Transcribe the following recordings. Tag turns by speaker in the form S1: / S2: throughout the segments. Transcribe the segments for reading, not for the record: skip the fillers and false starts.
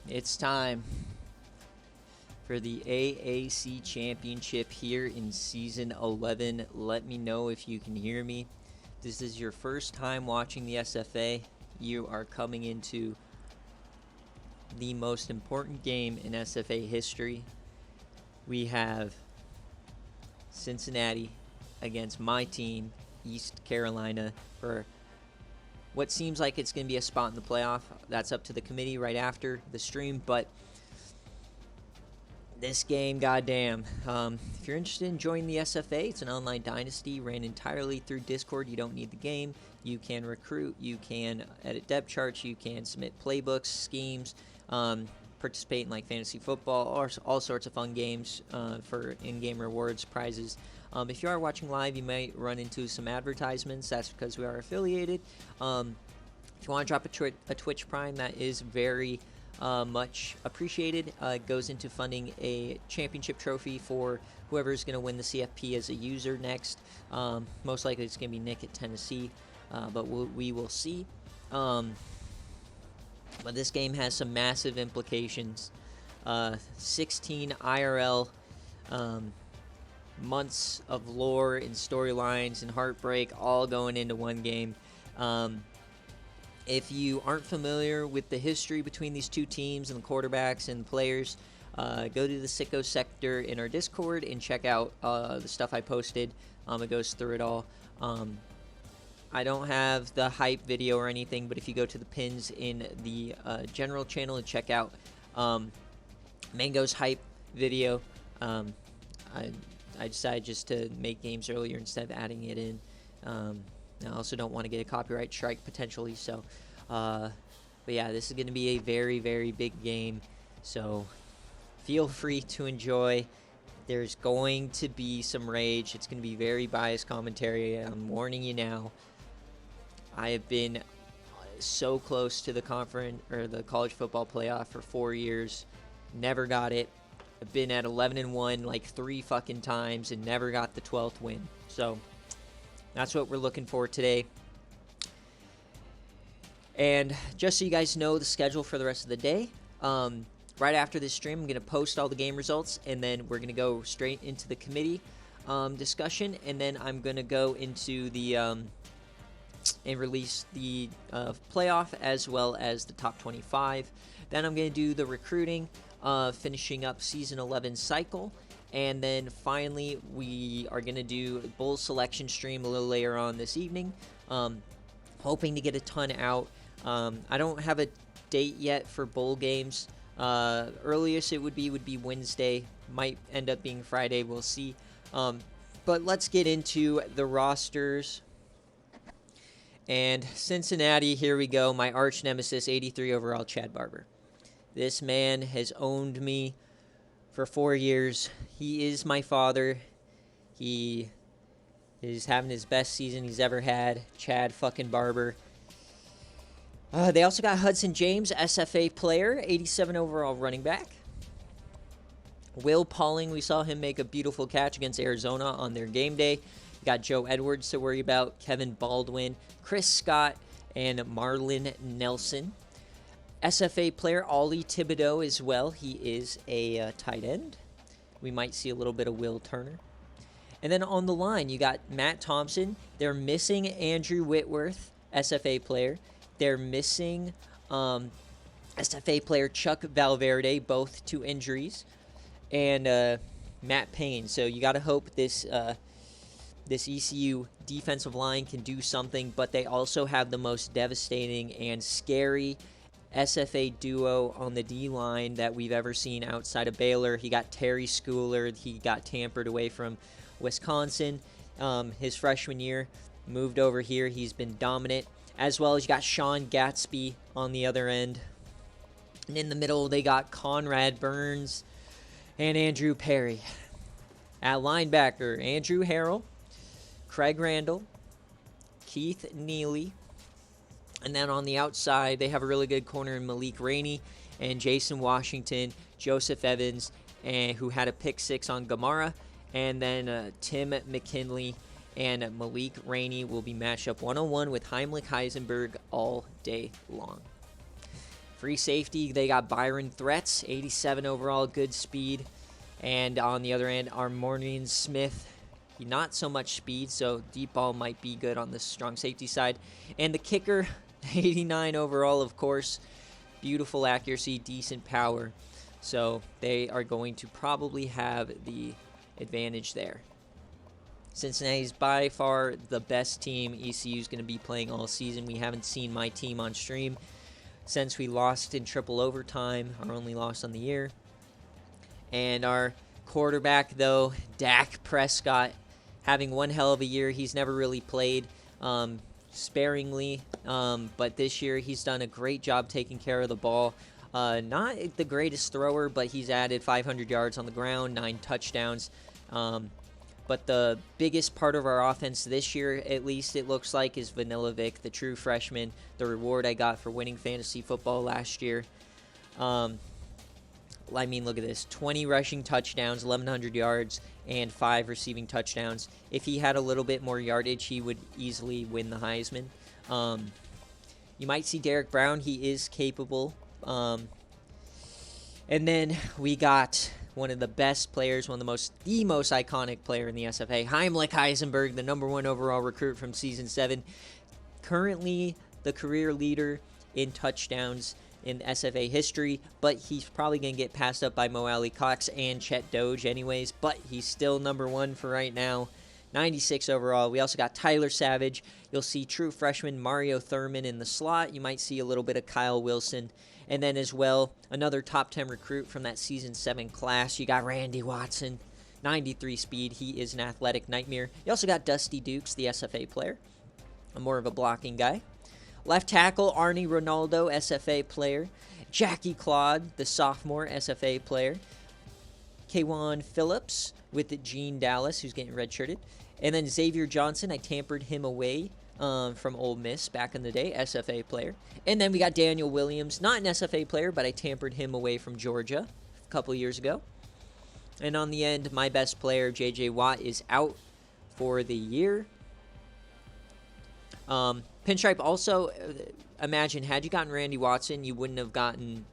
S1: It's time for the AAC Championship here in Season 11. Let me know if you can hear me. This is your first time watching the SFA. You are coming into the most important game in SFA history. We have Cincinnati against my team, East Carolina, for what seems like it's going to be a spot in the playoff. That's up to the committee right after the stream, but this game, goddamn. If you're interested in joining the SFA, it's an online dynasty ran entirely through Discord. You don't need the game. You can recruit. You can edit depth charts. You can submit playbooks, schemes, participate in like fantasy football, or all sorts of fun games for in-game rewards, prizes. If you are watching live, you might run into some advertisements. That's because we are affiliated. If you want to drop a Twitch Prime, that is very much appreciated. It goes into funding a championship trophy for whoever is going to win the CFP as a user next. Most likely it's going to be Nick at Tennessee, but we will see. But this game has some massive implications. 16 IRL months of lore and storylines and heartbreak all going into one game. If you aren't familiar with the history between these two teams and the quarterbacks and the players, go to the Sicko sector in our Discord and check out the stuff I posted. It goes through it all. I don't have the hype video or anything, but if you go to the pins in the general channel and check out Mango's hype video, I decided just to make games earlier instead of adding it in. I also don't want to get a copyright strike potentially, so but yeah, this is going to be a very, very big game, so feel free to enjoy. There's going to be some rage. It's going to be very biased commentary. I'm warning you now. I have been so close to the conference or the college football playoff for 4 years, never got it. I've been at 11-1 like 3 fucking times and never got the 12th win. So that's what we're looking for today. And just so you guys know the schedule for the rest of the day, right after this stream, I'm going to post all the game results, and then we're going to go straight into the committee discussion, and then I'm going to go into the and release the playoff as well as the top 25. Then I'm going to do the recruiting, finishing up season 11 cycle. And then finally, we are going to do a bowl selection stream a little later on this evening. Hoping to get a ton out. I don't have a date yet for bowl games. Earliest it would be Wednesday. Might end up being Friday. We'll see. But let's get into the rosters. And Cincinnati, here we go. My arch nemesis, 83 overall, Chad Barber. This man has owned me for 4 years. He is my father. He is having his best season he's ever had. Chad fucking Barber. They also got Hudson James, SFA player, 87 overall running back. Will Pauling, we saw him make a beautiful catch against Arizona on their game day. Got Joe Edwards to worry about, Kevin Baldwin, Chris Scott, and Marlon Nelson. SFA player Ollie Thibodeau as well. He is a tight end. We might see a little bit of Will Turner. And then on the line, you got Matt Thompson. They're missing Andrew Whitworth, SFA player. They're missing SFA player Chuck Valverde, both to injuries. And Matt Payne. So you got to hope this ECU defensive line can do something, but they also have the most devastating and scary SFA duo on the D-line that we've ever seen outside of Baylor. He got Terry Schooler. He got tampered away from Wisconsin his freshman year. Moved over here. He's been dominant. As well as you got Sean Gatsby on the other end. And in the middle, they got Conrad Burns and Andrew Perry. At linebacker, Andrew Harrell, Craig Randall, Keith Neely. And then on the outside, they have a really good corner in Malik Rainey and Jason Washington, Joseph Evans, and who had a pick 6 on Gamara. And then Tim McKinley and Malik Rainey will be matched up 1-on-1 with Heimlich Heisenberg all day long. Free safety, they got Byron Threats, 87 overall, good speed. And on the other end, our Morning Smith, not so much speed, so deep ball might be good on the strong safety side. And the kicker, 89 overall, of course. Beautiful accuracy, decent power. So they are going to probably have the advantage there. Cincinnati is by far the best team ECU is going to be playing all season. We haven't seen my team on stream since we lost in triple overtime, our only loss on the year. And our quarterback, though, Dak Prescott, having one hell of a year. He's never really played sparingly, but this year he's done a great job taking care of the ball. Not the greatest thrower, but he's added 500 yards on the ground, 9 touchdowns. But the biggest part of our offense this year, at least it looks like, is Vanilla Vic, the true freshman, the reward I got for winning fantasy football last year. I mean, look at this. 20 rushing touchdowns, 1,100 yards, and 5 receiving touchdowns. If he had a little bit more yardage, he would easily win the Heisman. You might see Derek Brown. He is capable. And then we got one of the best players, the most iconic player in the SFA, Heimlich Heisenberg, the #1 overall recruit from Season 7. Currently the career leader in touchdowns in SFA history, but he's probably going to get passed up by Mo Alley Cox and Chet Doge anyways, but he's still #1 for right now. 96 overall. We also got Tyler Savage. You'll see true freshman Mario Thurman in the slot. You might see a little bit of Kyle Wilson. And then as well, another top 10 recruit from that Season 7 class. You got Randy Watson, 93 speed. He is an athletic nightmare. You also got Dusty Dukes, the SFA player. More of a blocking guy. Left tackle, Arnie Ronaldo, SFA player. Jackie Claude, the sophomore SFA player. Kwan Phillips with Gene Dallas, who's getting redshirted. And then Xavier Johnson, I tampered him away from Ole Miss back in the day, SFA player. And then we got Daniel Williams, not an SFA player, but I tampered him away from Georgia a couple years ago. And on the end, my best player, J.J. Watt, is out for the year. Pinstripe also, imagine, had you gotten Randy Watson, you wouldn't have gotten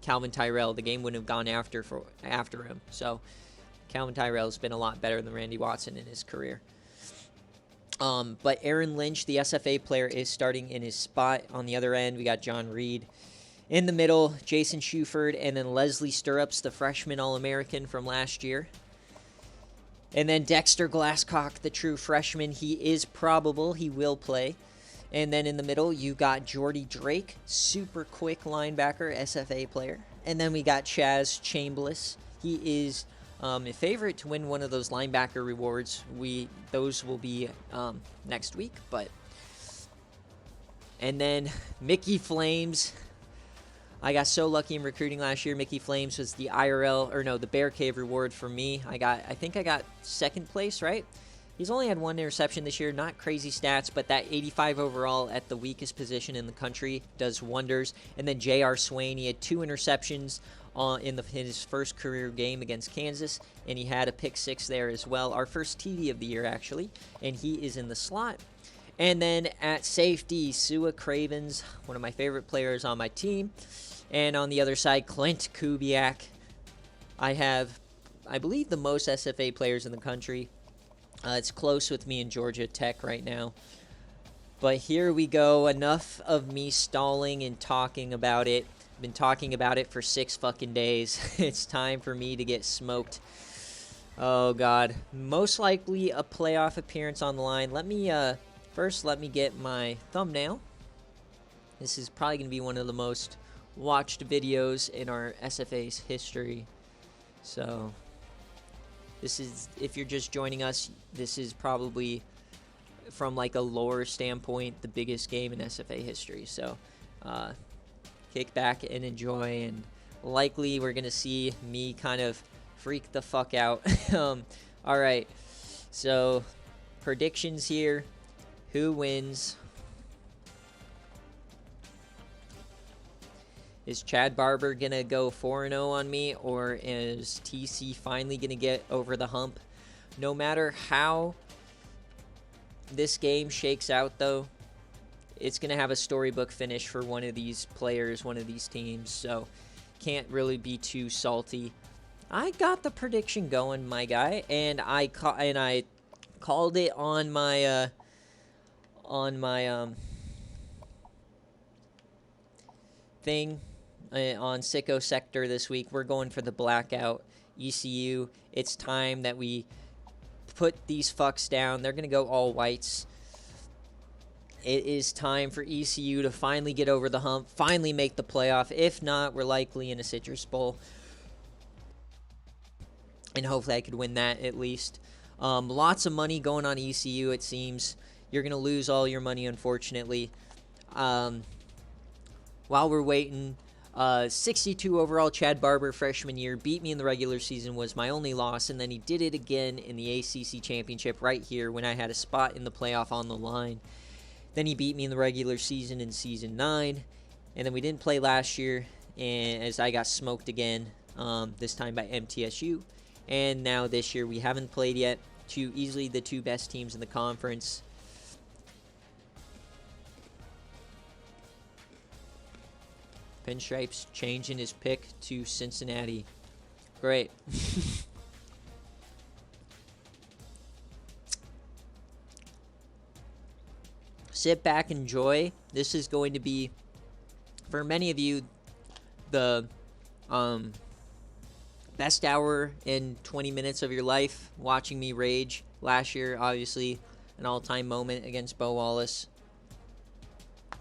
S1: Calvin Tyrell. The game wouldn't have gone after him. So Calvin Tyrell's been a lot better than Randy Watson in his career. But Aaron Lynch, the SFA player, is starting in his spot. On the other end, we got John Reed. In the middle, Jason Shuford, and then Leslie Stirrups, the freshman All-American from last year. And then Dexter Glasscock, the true freshman. He is probable. He will play. And then in the middle, you got Jordy Drake, super quick linebacker, SFA player. And then we got Chaz Chambliss. He is a favorite to win one of those linebacker rewards. Those will be next week. And then Mickey Flames. I got so lucky in recruiting last year. Mickey Flames was the the BearCave reward for me. I think I got second place, right? He's only had 1 interception this year. Not crazy stats, but that 85 overall at the weakest position in the country does wonders. And then J.R. Swain, he had 2 interceptions in his first career game against Kansas, and he had a pick 6 there as well. Our first TD of the year, actually, and he is in the slot. And then at safety, Sua Cravens, one of my favorite players on my team. And on the other side, Clint Kubiak. I have, I believe, the most SFA players in the country. It's close with me and Georgia Tech right now. But here we go. Enough of me stalling and talking about it. I've been talking about it for 6 fucking days. It's time for me to get smoked. Oh, God. Most likely a playoff appearance on the line. First, let me get my thumbnail. This is probably going to be one of the most watched videos in our SFA's history. So this is, if you're just joining us, this is probably, from like a lore standpoint, the biggest game in SFA history. So kick back and enjoy, and likely we're going to see me kind of freak the fuck out. All right, so predictions here. Who wins? Is Chad Barber going to go 4-0 on me, or is TC finally going to get over the hump? No matter how this game shakes out, though, it's going to have a storybook finish for one of these players, one of these teams, so can't really be too salty. I got the prediction going, my guy, and I called it on my thing on Sicko Sector this week. We're going for the blackout. ECU, it's time that we put these fucks down. They're going to go all whites. It is time for ECU to finally get over the hump, finally make the playoff. If not, we're likely in a Citrus Bowl. And hopefully I could win that at least. Lots of money going on ECU, it seems. You're going to lose all your money, unfortunately. While we're waiting, 62 overall, Chad Barber, freshman year, beat me in the regular season, was my only loss, and then he did it again in the ACC championship right here when I had a spot in the playoff on the line. Then he beat me in the regular season in Season 9, and then we didn't play last year, and as I got smoked again, this time by MTSU, and now this year we haven't played yet. Easily the two best teams in the conference. Pinstripes changing his pick to Cincinnati. Great. Sit back, enjoy. This is going to be, for many of you, the best hour and 20 minutes of your life, watching me rage. Last year, obviously, an all-time moment against Bo Wallace.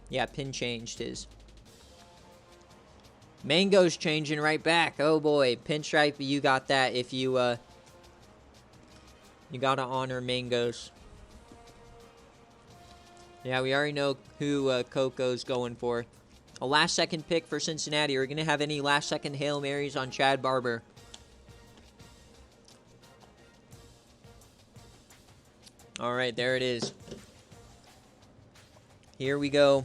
S1: Yeah, pin changed his. Mango's changing right back. Oh boy, Pinstripe, you got that. If you you gotta honor Mango's. Yeah, we already know who Coco's going for. A last-second pick for Cincinnati. Are we gonna have any last-second Hail Marys on Chad Barber? All right, there it is. Here we go.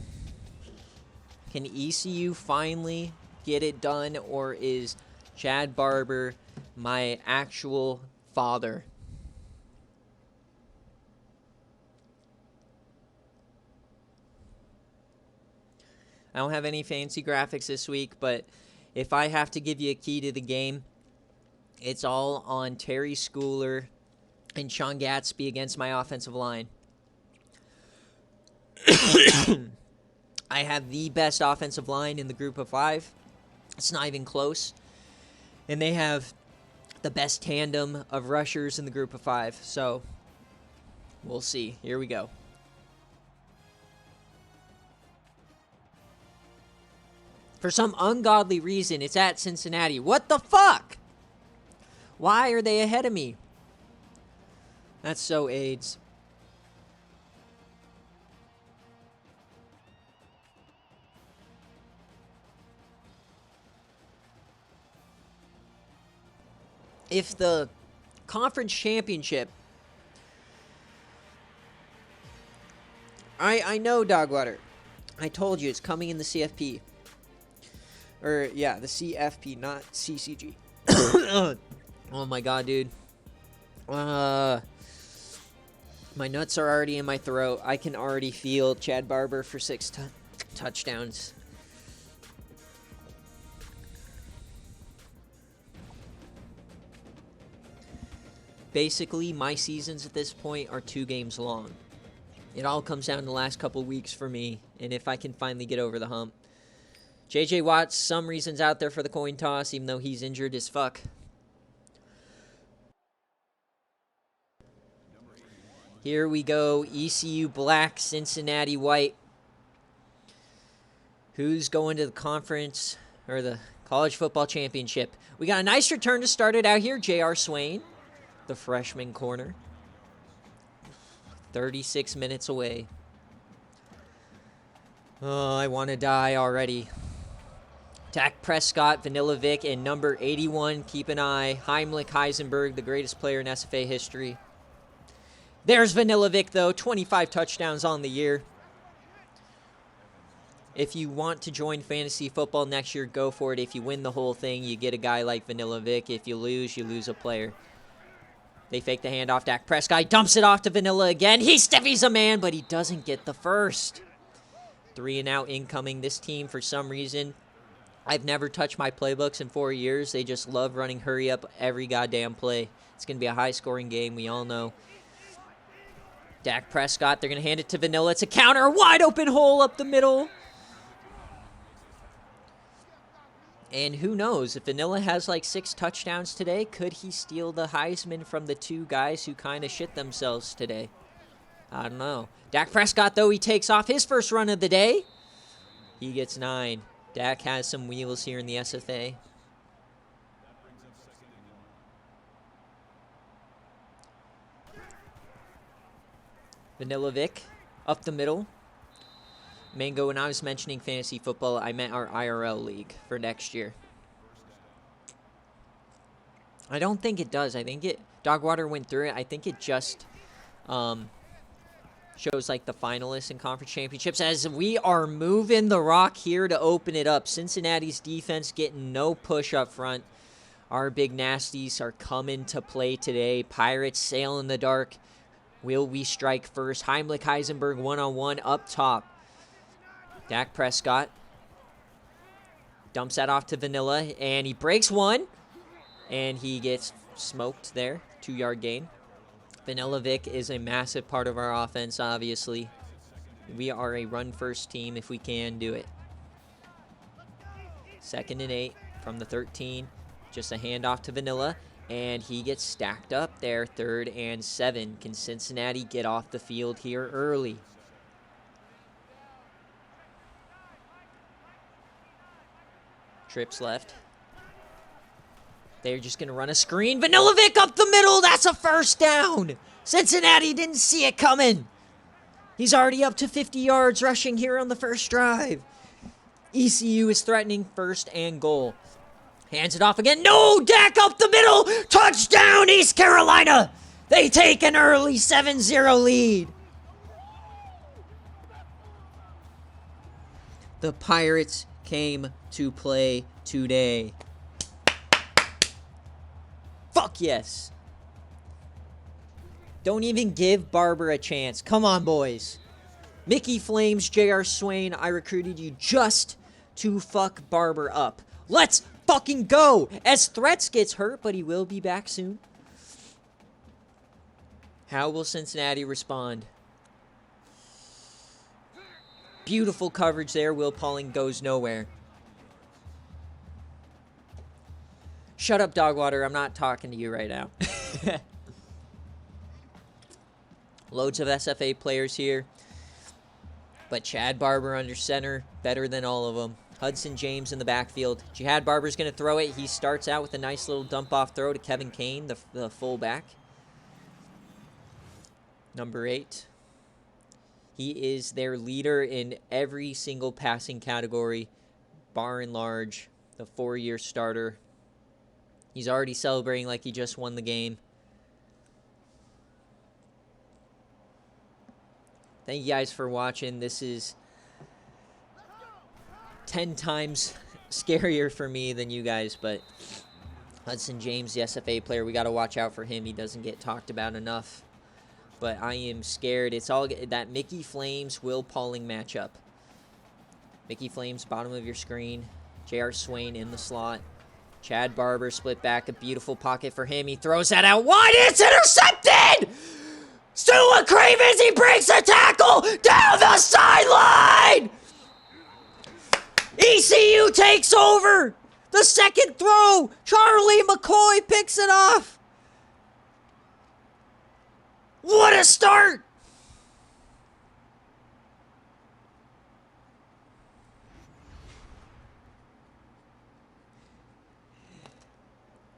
S1: Can ECU finally get it done, or is Chad Barber my actual father? I don't have any fancy graphics this week, but if I have to give you a key to the game, it's all on Terry Schooler and Sean Gatsby against my offensive line. I have the best offensive line in the group of five. It's not even close. And they have the best tandem of rushers in the group of five. So, we'll see. Here we go. For some ungodly reason, it's at Cincinnati. What the fuck? Why are they ahead of me? That's so AIDS. If the conference championship... I know, Dogwater. I told you, it's coming in the CFP. Or, yeah, the CFP, not CCG. Oh my god, dude. My nuts are already in my throat. I can already feel Chad Barber for 6 touchdowns. Basically, my seasons at this point are 2 games long. It all comes down to the last couple weeks for me, and if I can finally get over the hump. J.J. Watt's some reasons out there for the coin toss, even though he's injured as fuck. Here we go, ECU black, Cincinnati white. Who's going to the conference, or the college football championship? We got a nice return to start it out here, J.R. Swain, the freshman corner. 36 minutes away. Oh, I want to die already. Dak Prescott, Vanilla Vic, and number 81, keep an eye. Heimlich Heisenberg, the greatest player in SFA history. There's Vanilla Vic, though. 25 touchdowns on the year. If you want to join fantasy football next year, go for it. If you win the whole thing, you get a guy like Vanilla Vic. If you lose a player. They fake the handoff. Dak Prescott dumps it off to Vanilla again. He stiffies a man, but he doesn't get the first. 3 and out incoming. This team, for some reason, I've never touched my playbooks in 4 years. They just love running hurry up every goddamn play. It's going to be a high-scoring game, we all know. Dak Prescott, they're going to hand it to Vanilla. It's a counter, a wide-open hole up the middle. And who knows, if Vanilla has like 6 touchdowns today, could he steal the Heisman from the 2 guys who kind of shit themselves today? I don't know. Dak Prescott, though, he takes off his first run of the day. He gets 9. Dak has some wheels here in the SFA. Vanilla Vic up the middle. Mango, when I was mentioning fantasy football, I meant our IRL league for next year. I don't think it does. I think Dogwater went through it. I think it just shows like the finalists in conference championships. As we are moving the rock here to open it up. Cincinnati's defense getting no push up front. Our big nasties are coming to play today. Pirates sail in the dark. Will we strike first? Heimlich Heisenberg one-on-one up top. Dak Prescott dumps that off to Vanilla, and he breaks one, and he gets smoked there. 2-yard gain. Vanilla Vic is a massive part of our offense, obviously. We are a run-first team if we can do it. 2nd and 8 from the 13. Just a handoff to Vanilla, and he gets stacked up there. 3rd and 7. Can Cincinnati get off the field here early? Trips left. They're just going to run a screen. Vanilla Vic up the middle. That's a first down. Cincinnati didn't see it coming. He's already up to 50 yards rushing here on the first drive. ECU is threatening 1st and goal. Hands it off again. No! Dak up the middle. Touchdown, East Carolina. They take an early 7-0 lead. The Pirates came to play today. Fuck yes. Don't even give Barber a chance. Come on, boys. Mickey Flames, J.R. Swain, I recruited you just to fuck Barber up. Let's fucking go. As Threats gets hurt, but he will be back soon. How will Cincinnati respond? Beautiful coverage there. Will Pauling goes nowhere. Shut up, Dogwater. I'm not talking to you right now. Loads of SFA players here. But Chad Barber under center, better than all of them. Hudson James in the backfield. Jihad Barber's going to throw it. He starts out with a nice little dump-off throw to Kevin Kane, the fullback. Number 8. He is their leader in every single passing category, bar and large. The 4-year starter. He's already celebrating like he just won the game. Thank you guys for watching. This is 10 times scarier for me than you guys, but Hudson James, the SFA player, we got to watch out for him. He doesn't get talked about enough. But I am scared. It's all that Mickey Flames, Will Pauling matchup. Mickey Flames, bottom of your screen. J.R. Swain in the slot. Chad Barber split back. A beautiful pocket for him. He throws that out wide. It's intercepted! Sua Cravens, he breaks the tackle down the sideline! ECU takes over! The second throw! Charlie McCoy picks it off! What a start!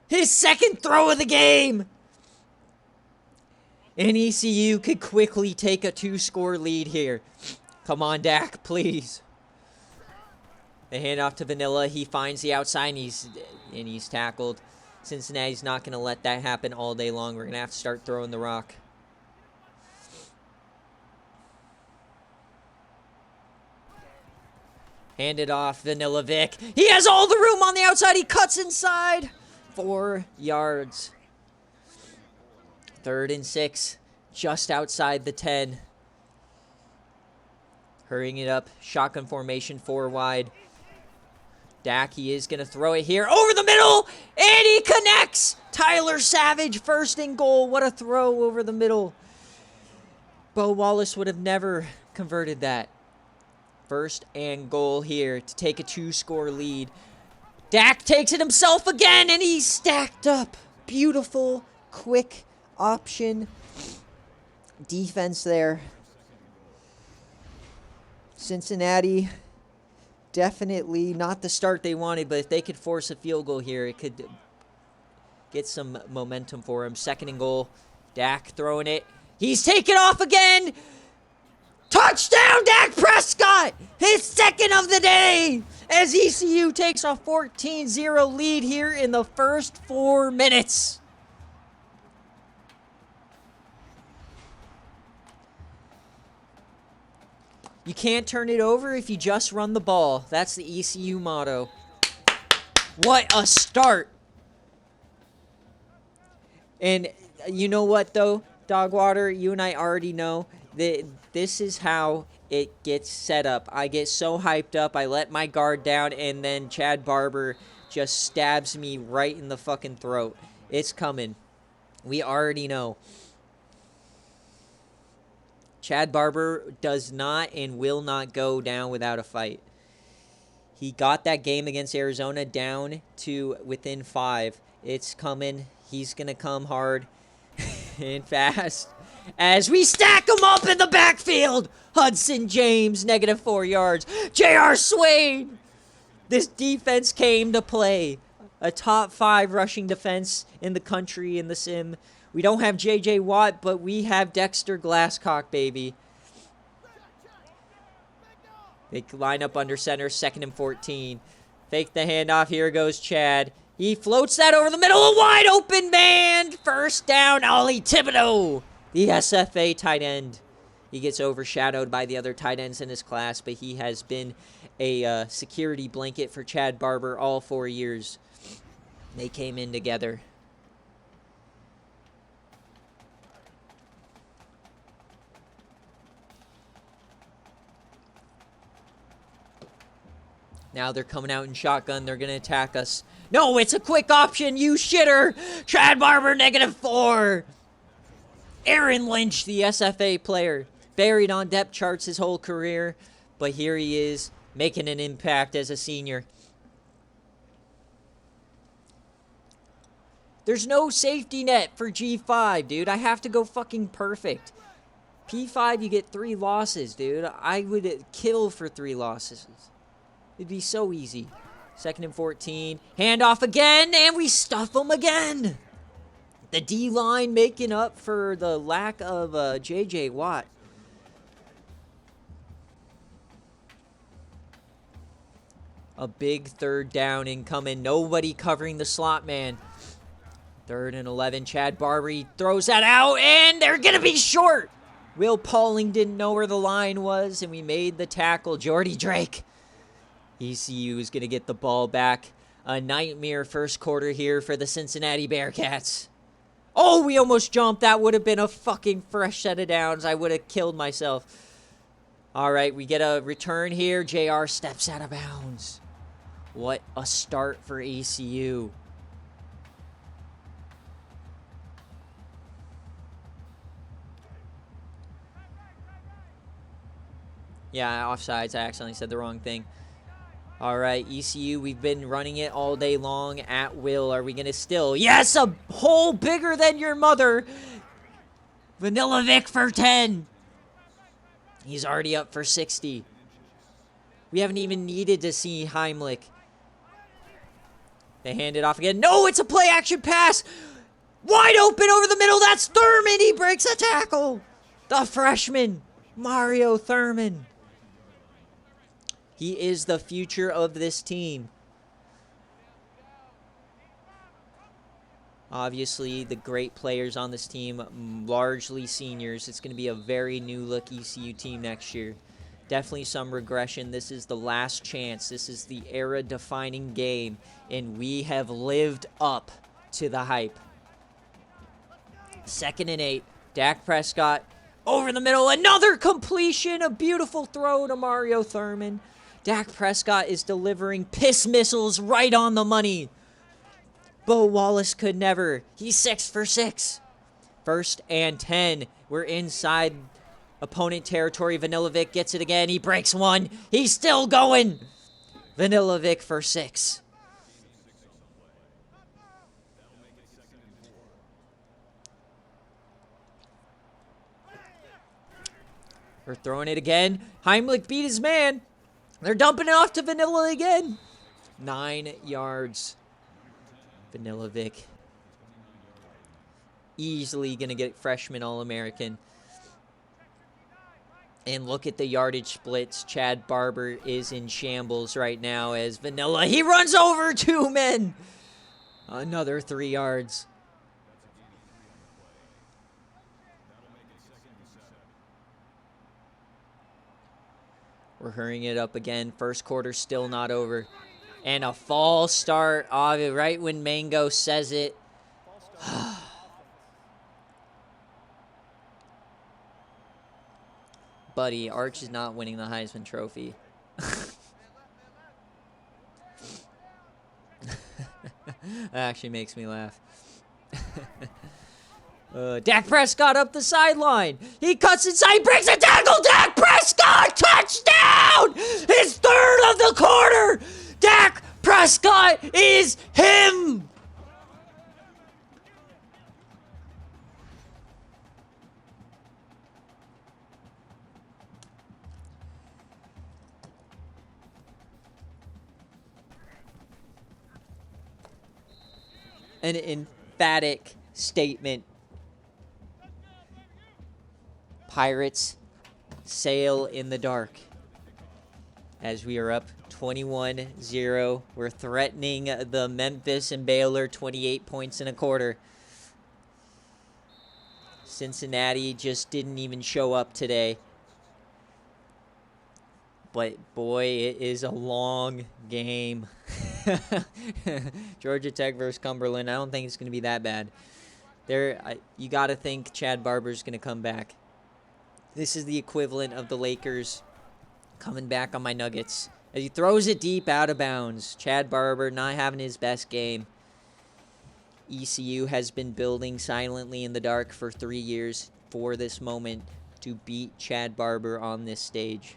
S1: His second throw of the game! And ECU could quickly take a 2-score lead here. Come on, Dak, please. They hand off to Vanilla. He finds the outside, and he's tackled. Cincinnati's not going to let that happen all day long. We're going to have to start throwing the rock. Hand it off, Vanilla Vic. He has all the room on the outside. He cuts inside. 4 yards. 3rd and 6. Just outside the 10. Hurrying it up. Shotgun formation, 4 wide. Dak, he is going to throw it here. Over the middle! And he connects! Tyler Savage, first and goal. What a throw over the middle. Bo Wallace would have never converted that. First and goal here to take a 2-score lead. Dak takes it himself again, and he's stacked up. Beautiful, quick option. Defense there. Cincinnati, definitely not the start they wanted, but if they could force a field goal here, it could get some momentum for him. Second and goal. Dak throwing it. He's taken off again. Touchdown, Dak Prescott! His second of the day! As ECU takes a 14-0 lead here in the first 4 minutes. You can't turn it over if you just run the ball. That's the ECU motto. What a start. And you know what, though, Dogwater? You and I already know that this is how it gets set up. I get so hyped up, I let my guard down, and then Chad Barber just stabs me right in the fucking throat. It's coming. We already know. Chad Barber does not and will not go down without a fight. He got that game against Arizona down to within 5. It's coming. He's going to come hard and fast. As we stack them up in the backfield. Hudson James, -4 yards. J.R. Swain. This defense came to play. A top 5 rushing defense in the country in the sim. We don't have J.J. Watt, but we have Dexter Glasscock, baby. They line up under center, 2nd and 14. Fake the handoff. Here goes Chad. He floats that over the middle. A wide open man. First down, Ollie Thibodeau, the SFA tight end. He gets overshadowed by the other tight ends in his class, but he has been a security blanket for Chad Barber all 4 years. They came in together. Now they're coming out in shotgun. They're going to attack us. No, it's a quick option, you shitter. Chad Barber, -4. Aaron Lynch, the SFA player, buried on depth charts his whole career, but here he is making an impact as a senior. There's no safety net for G5, dude. I have to go fucking perfect. P5, you get 3 losses, dude. I would kill for 3 losses. It'd be so easy. 2nd and 14. Handoff again, and we stuff them again. The D-line making up for the lack of J.J. Watt. A big 3rd down incoming. Nobody covering the slot man. 3rd and 11. Chad Barber throws that out, and they're going to be short. Will Pauling didn't know where the line was, and we made the tackle. Jordy Drake. ECU is going to get the ball back. A nightmare first quarter here for the Cincinnati Bearcats. Oh, we almost jumped. That would have been a fucking fresh set of downs. I would have killed myself. All right, we get a return here. JR steps out of bounds. What a start for ECU. Yeah, offsides. I accidentally said the wrong thing. All right, ECU, we've been running it all day long at will. Are we going to still? Yes, a hole bigger than your mother. Vanilla Vic for 10. He's already up for 60. We haven't even needed to see Heimlich. They hand it off again. No, it's a play-action pass. Wide open over the middle. That's Thurman. He breaks a tackle. The freshman, Mario Thurman. He is the future of this team. Obviously, the great players on this team, largely seniors. It's going to be a very new-look ECU team next year. Definitely some regression. This is the last chance. This is the era-defining game, and we have lived up to the hype. 2nd and 8. Dak Prescott Over the middle, another completion, a beautiful throw to Mario Thurman. Dak Prescott is delivering piss missiles right on the money. Bo Wallace could never. He's 6 for 6. 1st and 10. We're inside opponent territory. Vanilla Vic gets it again. He breaks one. He's still going. Vanilla Vic for 6. We're throwing it again. Heimlich beat his man. They're dumping it off to Vanilla again. 9 yards. Vanilla Vic. Easily going to get freshman All-American. And look at the yardage splits. Chad Barber is in shambles right now as Vanilla. He runs over 2 men. Another 3 yards. We're hurrying it up again. First quarter still not over. And a false start. Right when Mango says it. Buddy, Arch is not winning the Heisman Trophy. That actually makes me laugh. Dak Prescott up the sideline. He cuts inside, breaks a tackle. Dak Prescott, touchdown! His 3rd of the quarter. Dak Prescott is him. An emphatic statement. Pirates sail in the dark as we are up 21-0. We're threatening the Memphis and Baylor 28 points in a quarter. Cincinnati just didn't even show up today. But boy, it is a long game. Georgia Tech versus Cumberland. I don't think it's going to be that bad. You got to think Chad Barber's going to come back. This is the equivalent of the Lakers coming back on my Nuggets. As he throws it deep out of bounds. Chad Barber not having his best game. ECU has been building silently in the dark for 3 years for this moment to beat Chad Barber on this stage.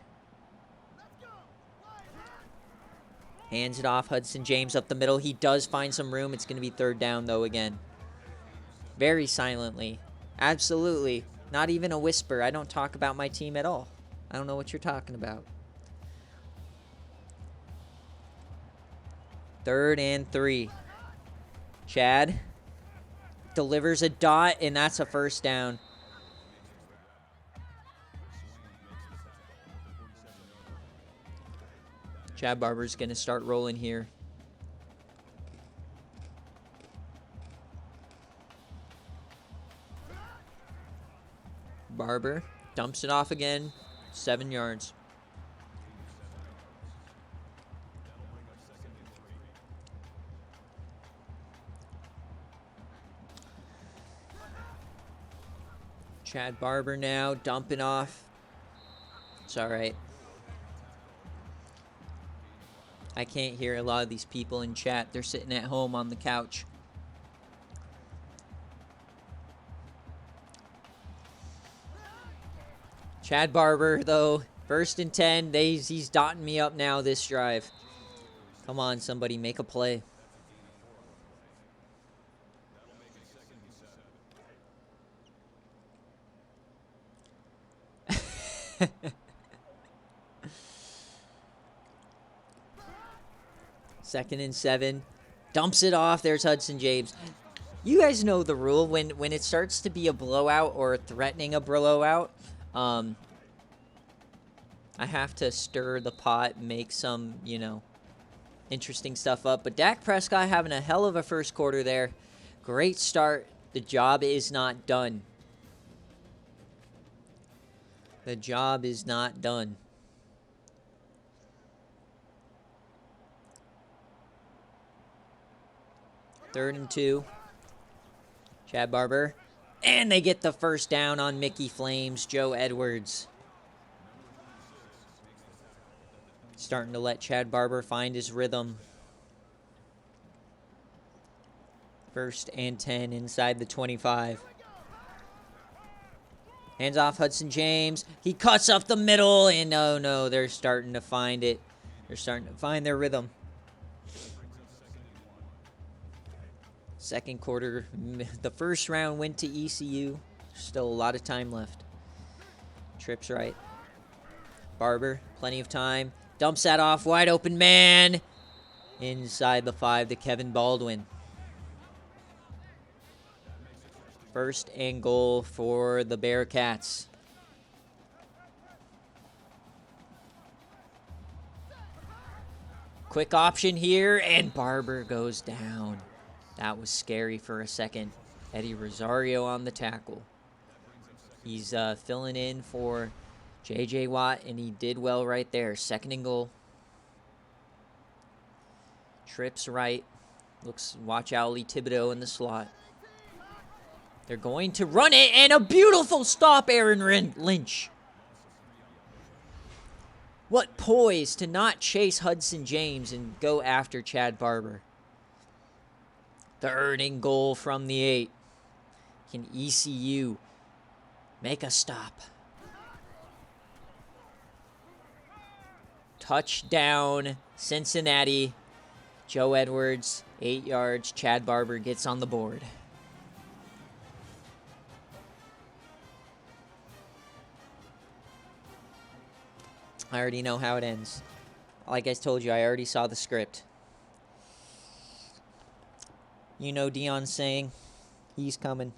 S1: Hands it off. Hudson James up the middle. He does find some room. It's going to be 3rd down, though, again. Very silently. Absolutely. Not even a whisper. I don't talk about my team at all. I don't know what you're talking about. 3rd and 3. Chad delivers a dot, and that's a 1st down. Chad Barber's going to start rolling here. Barber dumps it off again. 7 yards. Chad Barber now dumping off. It's all right. I can't hear a lot of these people in chat. They're sitting at home on the couch. Chad Barber, though, 1st and 10. He's dotting me up now this drive. Come on, somebody, make a play. Second and 7. Dumps it off. There's Hudson James. You guys know the rule. When it starts to be a blowout or threatening a blowout, I have to stir the pot, make some, interesting stuff up. But Dak Prescott having a hell of a first quarter there. Great start. The job is not done. The job is not done. Third and 2. Chad Barber And they get the first down on Mickey Flames, Joe Edwards. Starting to let Chad Barber find his rhythm. 1st and 10 inside the 25. Hands off Hudson James. He cuts up the middle, and oh no, they're starting to find it. They're starting to find their rhythm. 2nd quarter, the 1st round went to ECU. Still a lot of time left. Trips right. Barber, plenty of time. Dumps that off, wide open man. Inside the 5 to Kevin Baldwin. 1st and goal for the Bearcats. Quick option here, and Barber goes down. That was scary for a second. Eddie Rosario on the tackle. He's filling in for J.J. Watt, and he did well right there. 2nd and goal. Trips right. Watch out, Lee Thibodeau in the slot. They're going to run it, and a beautiful stop, Aaron Lynch. What poise to not chase Hudson James and go after Chad Barber. 3rd and goal from the 8. Can ECU make a stop? Touchdown, Cincinnati. Joe Edwards, 8 yards. Chad Barber gets on the board. I already know how it ends. Like I told you, I already saw the script. You know Dion's saying, he's coming.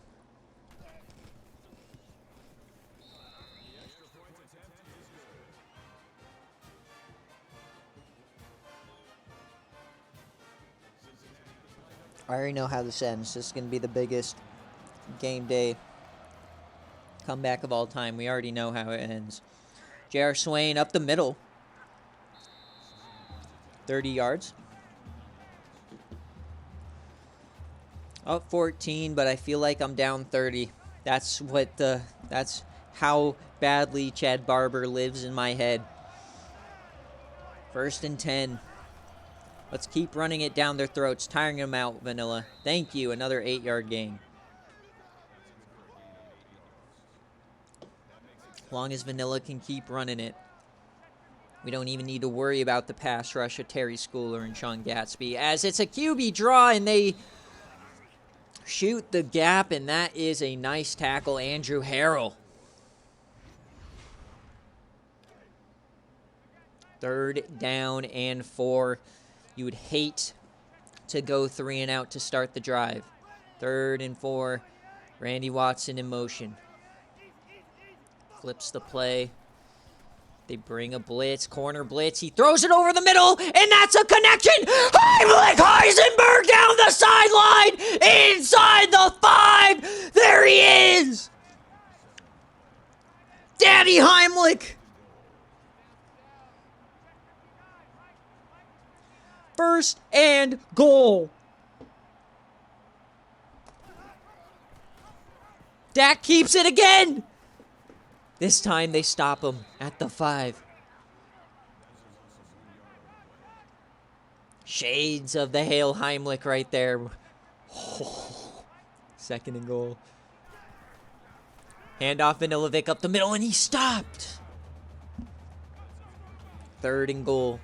S1: I already know how this ends. This is going to be the biggest game day comeback of all time. We already know how it ends. J.R. Swain up the middle. 30 yards. Up 14, but I feel like I'm down 30. That's how badly Chad Barber lives in my head. 1st and 10. Let's keep running it down their throats, tiring them out, Vanilla. Thank you, another 8-yard gain. As long as Vanilla can keep running it, we don't even need to worry about the pass rush of Terry Schooler and Sean Gatsby, as it's a QB draw and they shoot the gap, and that is a nice tackle, Andrew Harrell. 3rd down and 4. You would hate to go 3 and out to start the drive. 3rd and 4. Randy Watson in motion. Flips the play. They bring a blitz, corner blitz. He throws it over the middle, and that's a connection. Heimlich Heisenberg down the sideline, inside the 5. There he is. Daddy Heimlich. 1st and goal. Dak keeps it again. This time they stop him at the 5. Shades of the Hail Heimlich right there. Oh, 2nd and goal. Handoff Vanilovic up the middle, and he stopped. 3rd and goal.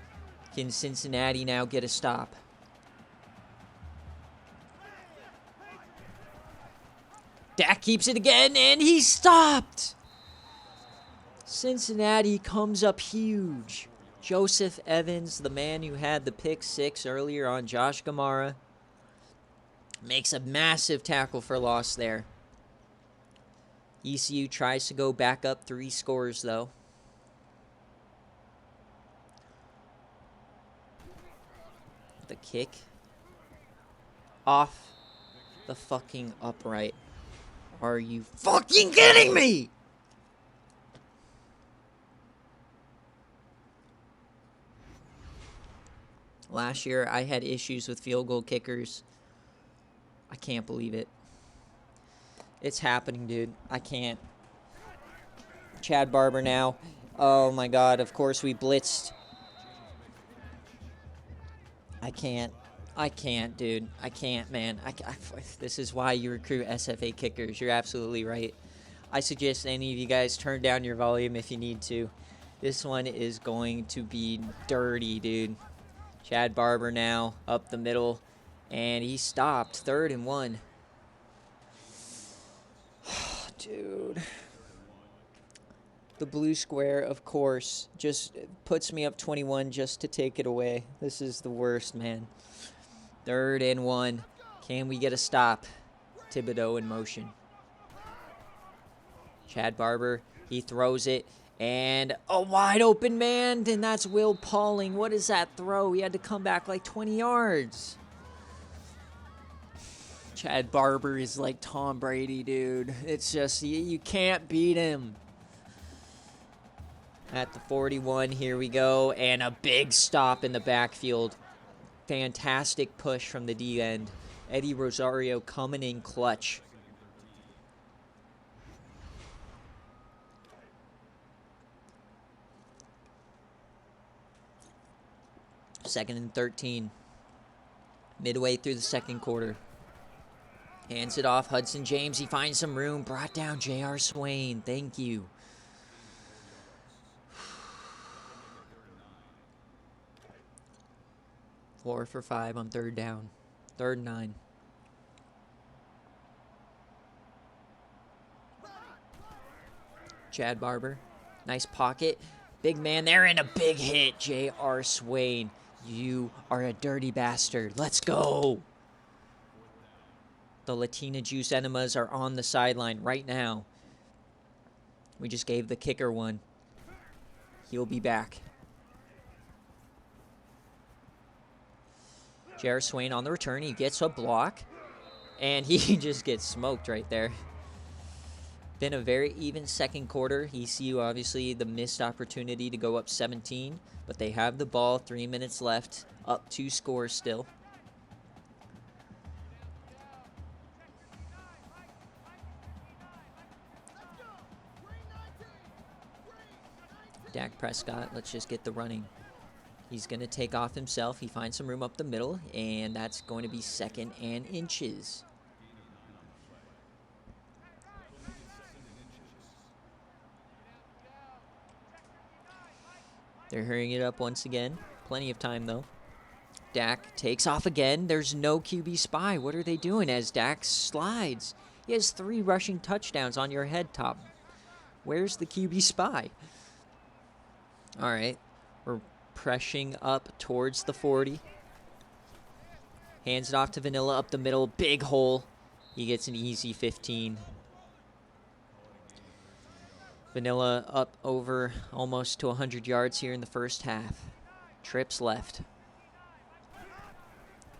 S1: Can Cincinnati now get a stop? Dak keeps it again, and he stopped. Cincinnati comes up huge. Joseph Evans, the man who had the pick 6 earlier on Josh Gamara, makes a massive tackle for loss there. ECU tries to go back up 3 scores, though. The kick off the fucking upright. Are you fucking kidding me? Last year, I had issues with field goal kickers. I can't believe it. It's happening, dude. I can't. Chad Barber now. Oh, my God. Of course, we blitzed. I can't. I can't, dude. I can't, man. This is why you recruit SFA kickers. You're absolutely right. I suggest any of you guys turn down your volume if you need to. This one is going to be dirty, dude. Chad Barber now up the middle. And he stopped. 3rd and 1. Dude. The blue square, of course, just puts me up 21 just to take it away. This is the worst, man. 3rd and 1. Can we get a stop? Thibodeau in motion. Chad Barber, he throws it. And a wide open man. And that's Will Pauling. What is that throw? He had to come back like 20 yards. Chad Barber is like Tom Brady, dude. It's just, you can't beat him. At the 41, here we go. And a big stop in the backfield. Fantastic push from the D end. Eddie Rosario coming in clutch. Second and 13. Midway through the second quarter. Hands it off. Hudson James. He finds some room. Brought down J.R. Swain. Thank you. Four for 5 on 3rd down. 3rd and 9. Chad Barber. Nice pocket. Big man there and a big hit. J.R. Swain. You are a dirty bastard. Let's go. The Latina Juice Enemas are on the sideline right now. We just gave the kicker one. He'll be back. J.R. Swain on the return. He gets a block. And he just gets smoked right there. Been a very even second quarter. ECU obviously the missed opportunity to go up 17. But they have the ball. 3 minutes left. Up 2 scores still. Dak Prescott, let's just get the running. He's going to take off himself. He finds some room up the middle, and that's going to be 2nd and inches. They're hurrying it up once again. Plenty of time, though. Dak takes off again. There's no QB spy. What are they doing as Dak slides? He has 3 rushing touchdowns on your head top. Where's the QB spy? All right, we're pressing up towards the 40. Hands it off to Vanilla up the middle. Big hole. He gets an easy 15. Vanilla up over almost to 100 yards here in the first half. Trips left.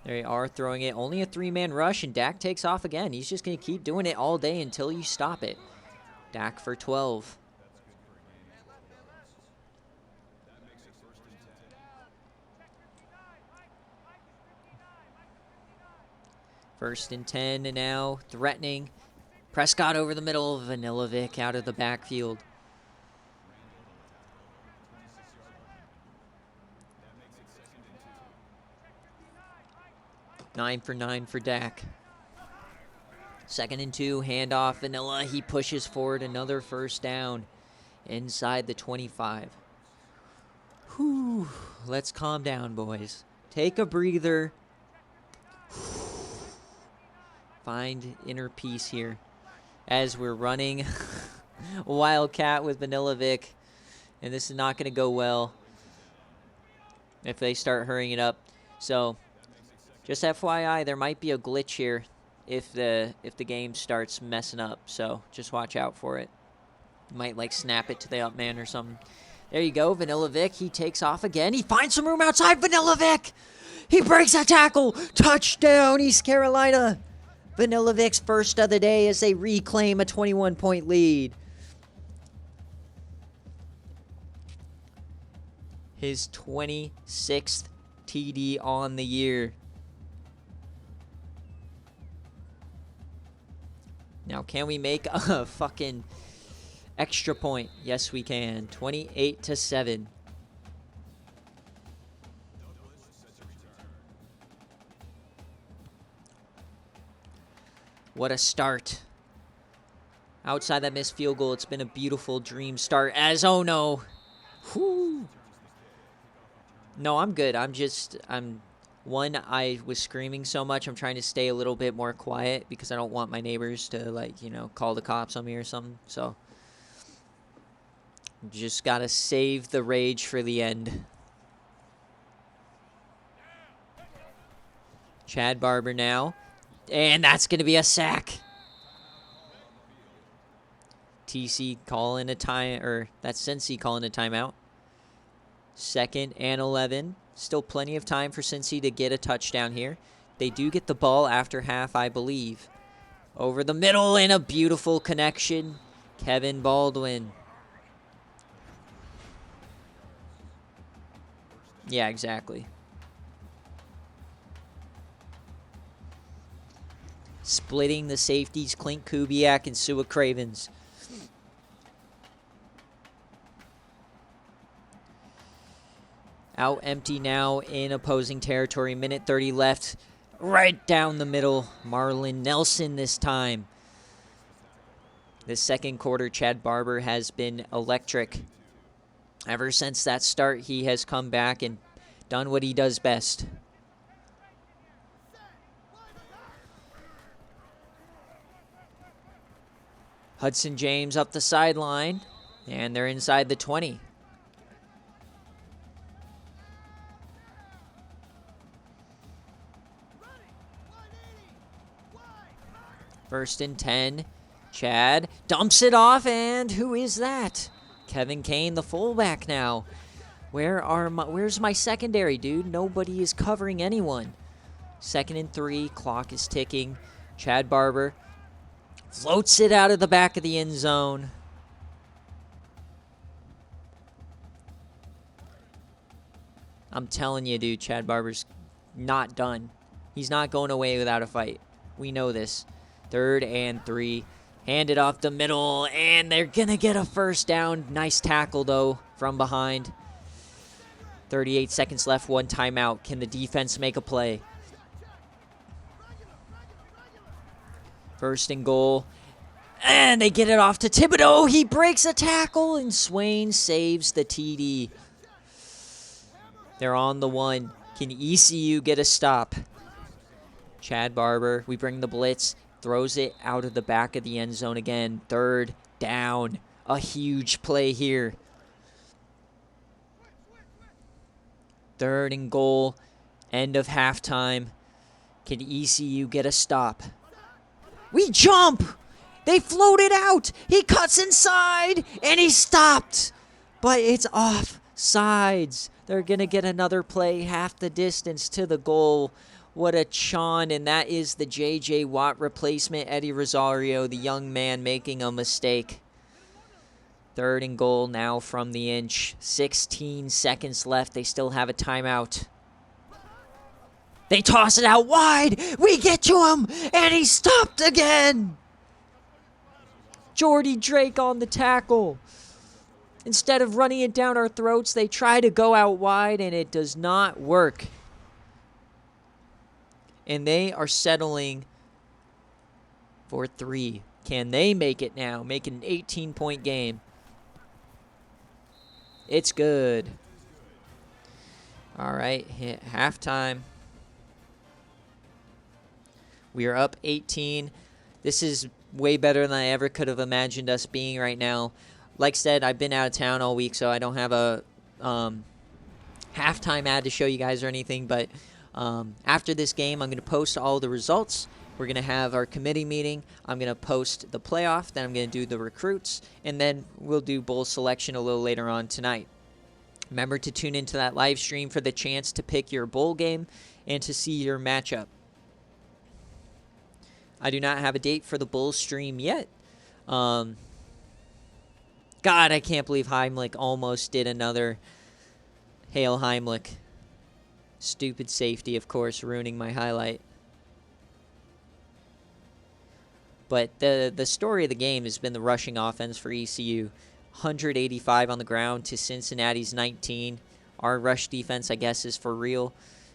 S1: They are throwing it. Only a 3-man rush, and Dak takes off again. He's just going to keep doing it all day until you stop it. Dak for 12. First and 10 and now threatening. Prescott over the middle. Vanilovic out of the backfield. Nine for 9 for Dak. 2nd and 2. Handoff. Vanilla. He pushes forward. Another first down inside the 25. Whew. Let's calm down, boys. Take a breather. Find inner peace here as we're running Wildcat with Vanilovic, and this is not going to go well if they start hurrying it up. So just FYI, there might be a glitch here if the game starts messing up, so just watch out for it. Might like snap it to the up man or something. There you go, Vanilovic. He takes off again. He finds some room outside. Vanilovic! He breaks a tackle. Touchdown, East Carolina. Vanilovic's first of the day as they reclaim a 21-point lead. His 26th TD on the year. Now, can we make a fucking extra point? Yes, we can. 28-7. What a start. Outside that missed field goal, it's been a beautiful dream start as, oh no. Whew. No, I'm good. I was screaming so much. I'm trying to stay a little bit more quiet because I don't want my neighbors to, like, you know, call the cops on me or something. So, just got to save the rage for the end. Chad Barber now. And that's going to be a sack. TC calling a time, or that's Cincy calling a timeout. 2nd and 11. Still plenty of time for Cincy to get a touchdown here. They do get the ball after half, I believe. Over the middle and a beautiful connection. Kevin Baldwin. Yeah, exactly. Splitting the safeties, Clint Kubiak and Sua Cravens. Out empty now in opposing territory. Minute 30 left. Right down the middle. Marlon Nelson this time. The second quarter, Chad Barber has been electric. Ever since that start, he has come back and done what he does best. Hudson James up the sideline, and they're inside the 20. First and 10. Chad dumps it off, and who is that? Kevin Kane, the fullback now. Where's my secondary, dude? Nobody is covering anyone. 2nd and 3. Clock is ticking. Chad Barber floats it out of the back of the end zone. I'm telling you, dude, Chad Barber's not done. He's not going away without a fight. We know this. 3rd and 3. Hand it off the middle, and they're going to get a first down. Nice tackle, though, from behind. 38 seconds left, 1 timeout. Can the defense make a play? 1st and goal. And they get it off to Thibodeau. He breaks a tackle, and Swain saves the TD. They're on the 1. Can ECU get a stop? Chad Barber, we bring the blitz. Throws it out of the back of the end zone again. 3rd down. A huge play here. 3rd and goal. End of halftime. Can ECU get a stop? We jump! They floated out! He cuts inside! And he's stopped! But it's off sides. They're going to get another play half the distance to the goal. What a chon, and that is the J.J. Watt replacement, Eddie Rosario, the young man making a mistake. 3rd and goal now from the inch. 16 seconds left. They still have a timeout. They toss it out wide. We get to him, and he stopped again. Jordy Drake on the tackle. Instead of running it down our throats, they try to go out wide, and it does not work. And they are settling for 3. Can they make it now? Make it an 18-point game. It's good. All right, hit halftime. We are up 18. This is way better than I ever could have imagined us being right now. Like I said, I've been out of town all week, so I don't have a halftime ad to show you guys or anything. But after this game, I'm going to post all the results. We're going to have our committee meeting. I'm going to post the playoff. Then I'm going to do the recruits. And then we'll do bowl selection a little later on tonight. Remember to tune into that live stream for the chance to pick your bowl game and to see your matchup. I do not have a date for the bowl stream yet. God, I can't believe Heimlich almost did another Hail Heimlich. Stupid safety, of course, ruining my highlight. But the story of the game has been the rushing offense for ECU. 185 on the ground to Cincinnati's 19. Our rush defense, I guess, is for real.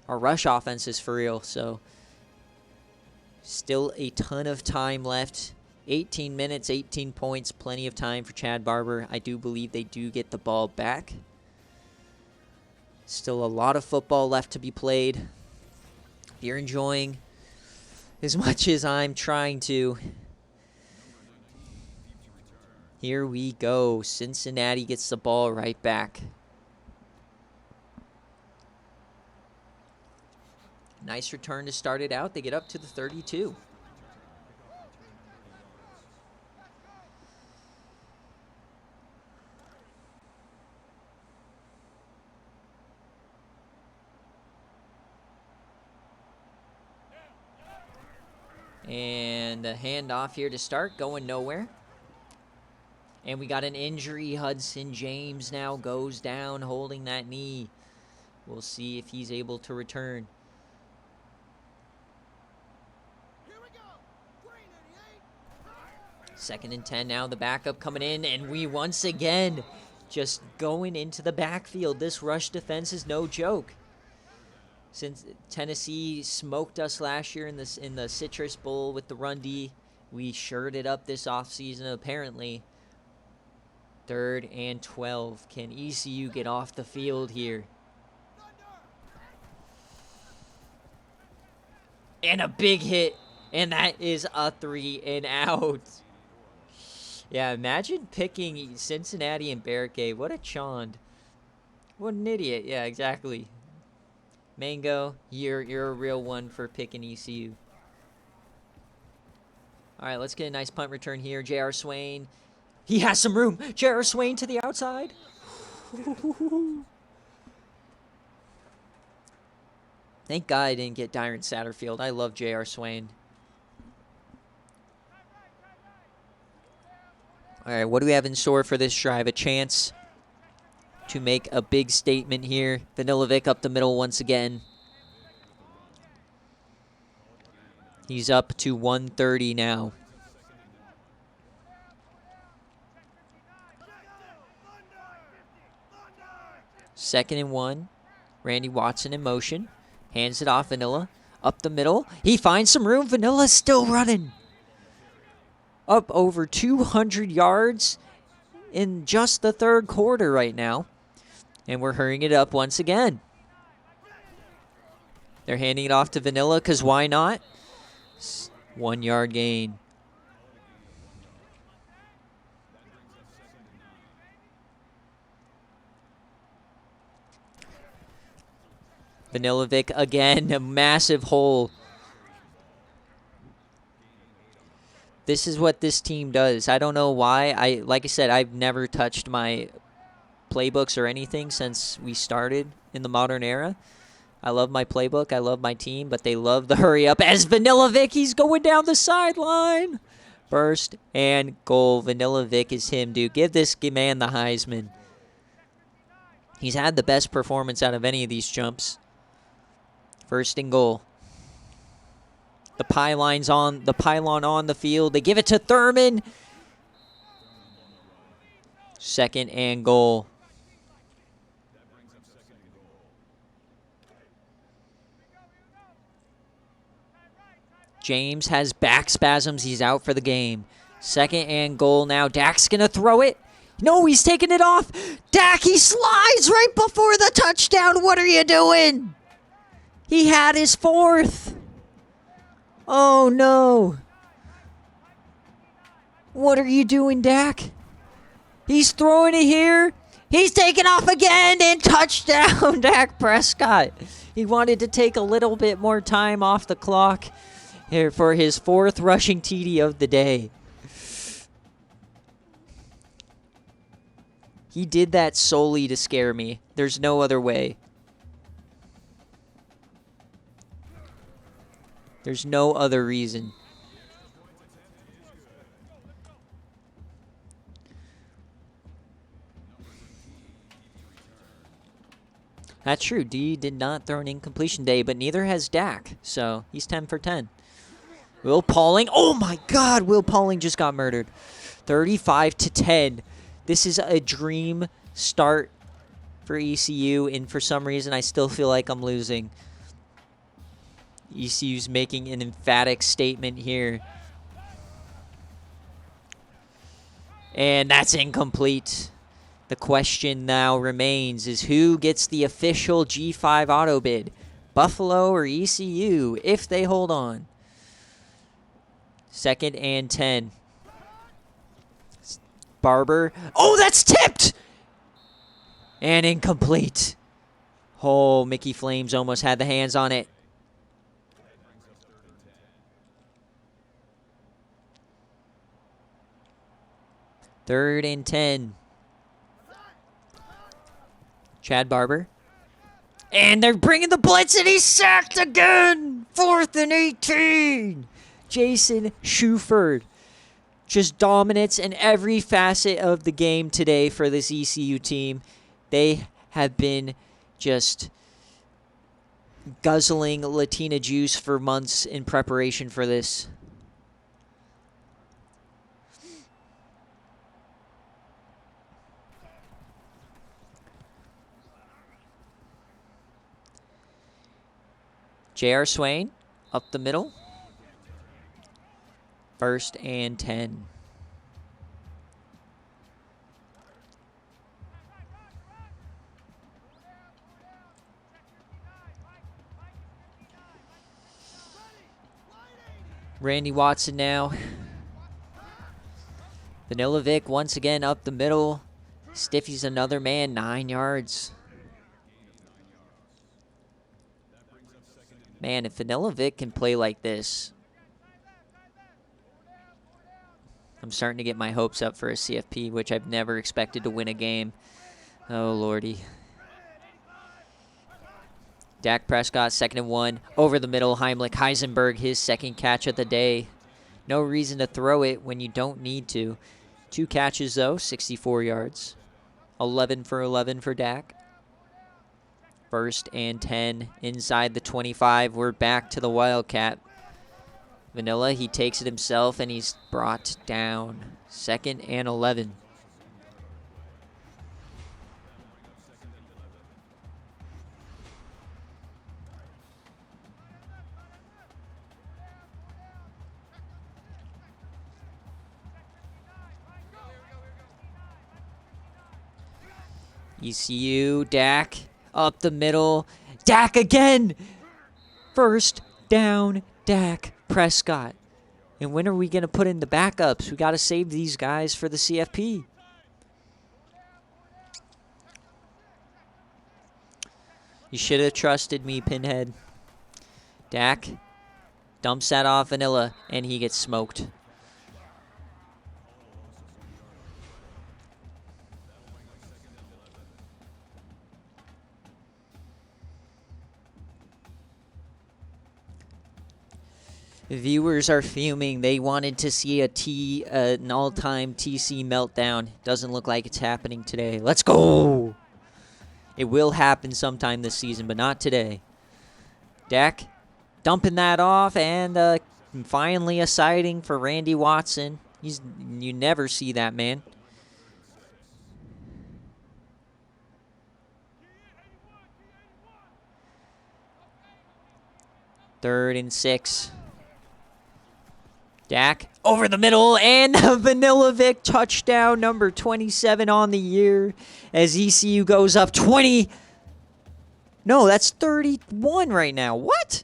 S1: Our rush offense is for real. So still a ton of time left. 18 minutes, 18 points, plenty of time for Chad Barber. I do believe they do get the ball back. Still a lot of football left to be played. If you're enjoying as much as I'm trying to, here we go. Cincinnati gets the ball right back. Nice return to start it out. They get up to the 32. And a handoff here to start, going nowhere. And we got an injury. Hudson James now goes down holding that knee. We'll see if he's able to return. Second and 10 now, the backup coming in, and we once again just going into the backfield. This rush defense is no joke. Since Tennessee smoked us last year in the Citrus Bowl with the run D, we shored it up this offseason apparently. 3rd and 12. Can ECU get off the field here? And a big hit, and that is a 3 and out. Yeah, imagine picking Cincinnati and BearCave. What a chond. What an idiot. Yeah, exactly. Mango, you're a real one for picking ECU. All right, let's get a nice punt return here. J.R. Swain. He has some room. J.R. Swain to the outside. Thank God I didn't get Dyron Satterfield. I love J.R. Swain. All right, what do we have in store for this drive? A chance to make a big statement here. Vanilovic up the middle once again. He's up to 130 now. Second and 1. Randy Watson in motion. Hands it off. Vanilla up the middle. He finds some room. Vanilla's still running. Up over 200 yards in just the 3rd quarter right now. And we're hurrying it up once again. They're handing it off to Vanilla because why not? 1 yard gain. Vanilovic again, a massive hole. This is what this team does. I don't know why. Like I said, I've never touched my playbooks or anything since we started in the modern era. I love my playbook. I love my team, but they love the hurry up. As Vanilovic, he's going down the sideline. First and goal. Vanilovic is him, dude. Give this man the Heisman. He's had the best performance out of any of these jumps. First and goal. The pylon on the field. They give it to Thurman. Second and goal. James has back spasms. He's out for the game. Second and goal now. Dak's going to throw it. No, he's taking it off. Dak, he slides right before the touchdown. What are you doing? He had his 4th. Oh, no. What are you doing, Dak? He's throwing it here. He's taking off again and touchdown, Dak Prescott. He wanted to take a little bit more time off the clock here for his 4th rushing TD of the day. He did that solely to scare me. There's no other way. There's no other reason. That's true. D did not throw an incompletion day, but neither has Dak. So he's 10 for 10. Will Pauling. Oh, my God. Will Pauling just got murdered. 35-10. This is a dream start for ECU, and for some reason, I still feel like I'm losing. ECU's making an emphatic statement here. And that's incomplete. The question now remains is who gets the official G5 auto bid? Buffalo or ECU if they hold on. 2nd and 10. Barber. Oh, that's tipped! And incomplete. Oh, Mickey Flames almost had the hands on it. Third and 10. Chad Barber. And they're bringing the blitz, and he's sacked again. 4th and 18. Jason Shuford just dominates in every facet of the game today for this ECU team. They have been just guzzling Latina juice for months in preparation for this. J.R. Swain up the middle. 1st and 10. Randy Watson now. Vanilla Vic once again up the middle. Stiffy's another man, 9 yards. Man, if Vanilla Vic can play like this, I'm starting to get my hopes up for a CFP, which I've never expected to win a game. Oh, Lordy. Dak Prescott, 2nd and 1. Over the middle, Heimlich Heisenberg, his 2nd catch of the day. No reason to throw it when you don't need to. 2 catches, though, 64 yards. 11 for 11 for Dak. 1st and 10 inside the 25. We're back to the Wildcat. Vanilla, he takes it himself, and he's brought down. 2nd and 11. ECU, Dak, up the middle. Dak again! 1st down, Dak Prescott. And when are we going to put in the backups? We got to save these guys for the CFP. You should have trusted me, Pinhead. Dak dumps that off Vanilla, and he gets smoked. Viewers are fuming. They wanted to see an all-time TC meltdown. Doesn't look like it's happening today. Let's go! It will happen sometime this season, but not today. Dak dumping that off, and finally a sighting for Randy Watson. You never see that, man. Third and 6. Dak over the middle, and Vanilla Vic touchdown number 27 on the year as ECU goes up 20. No, that's 31 right now. What?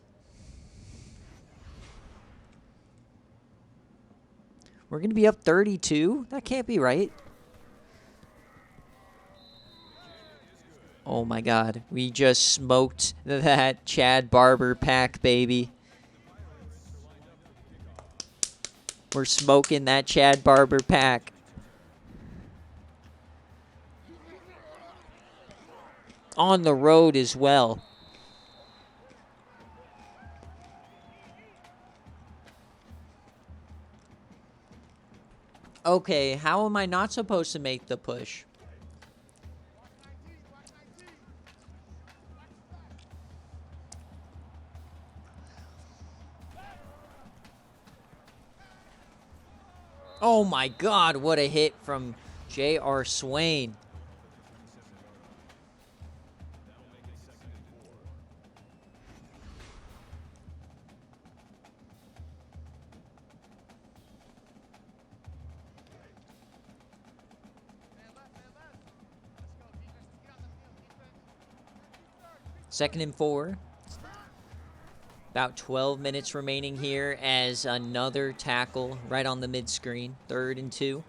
S1: We're going to be up 32? That can't be right. Oh my God. We just smoked that Chad Barber pack, baby. We're smoking that Chad Barber pack. On the road as well. Okay, how am I not supposed to make the push? Oh my God, what a hit from J.R. Swain. Second and 4. About 12 minutes remaining here as another tackle right on the mid-screen. 3rd and 2.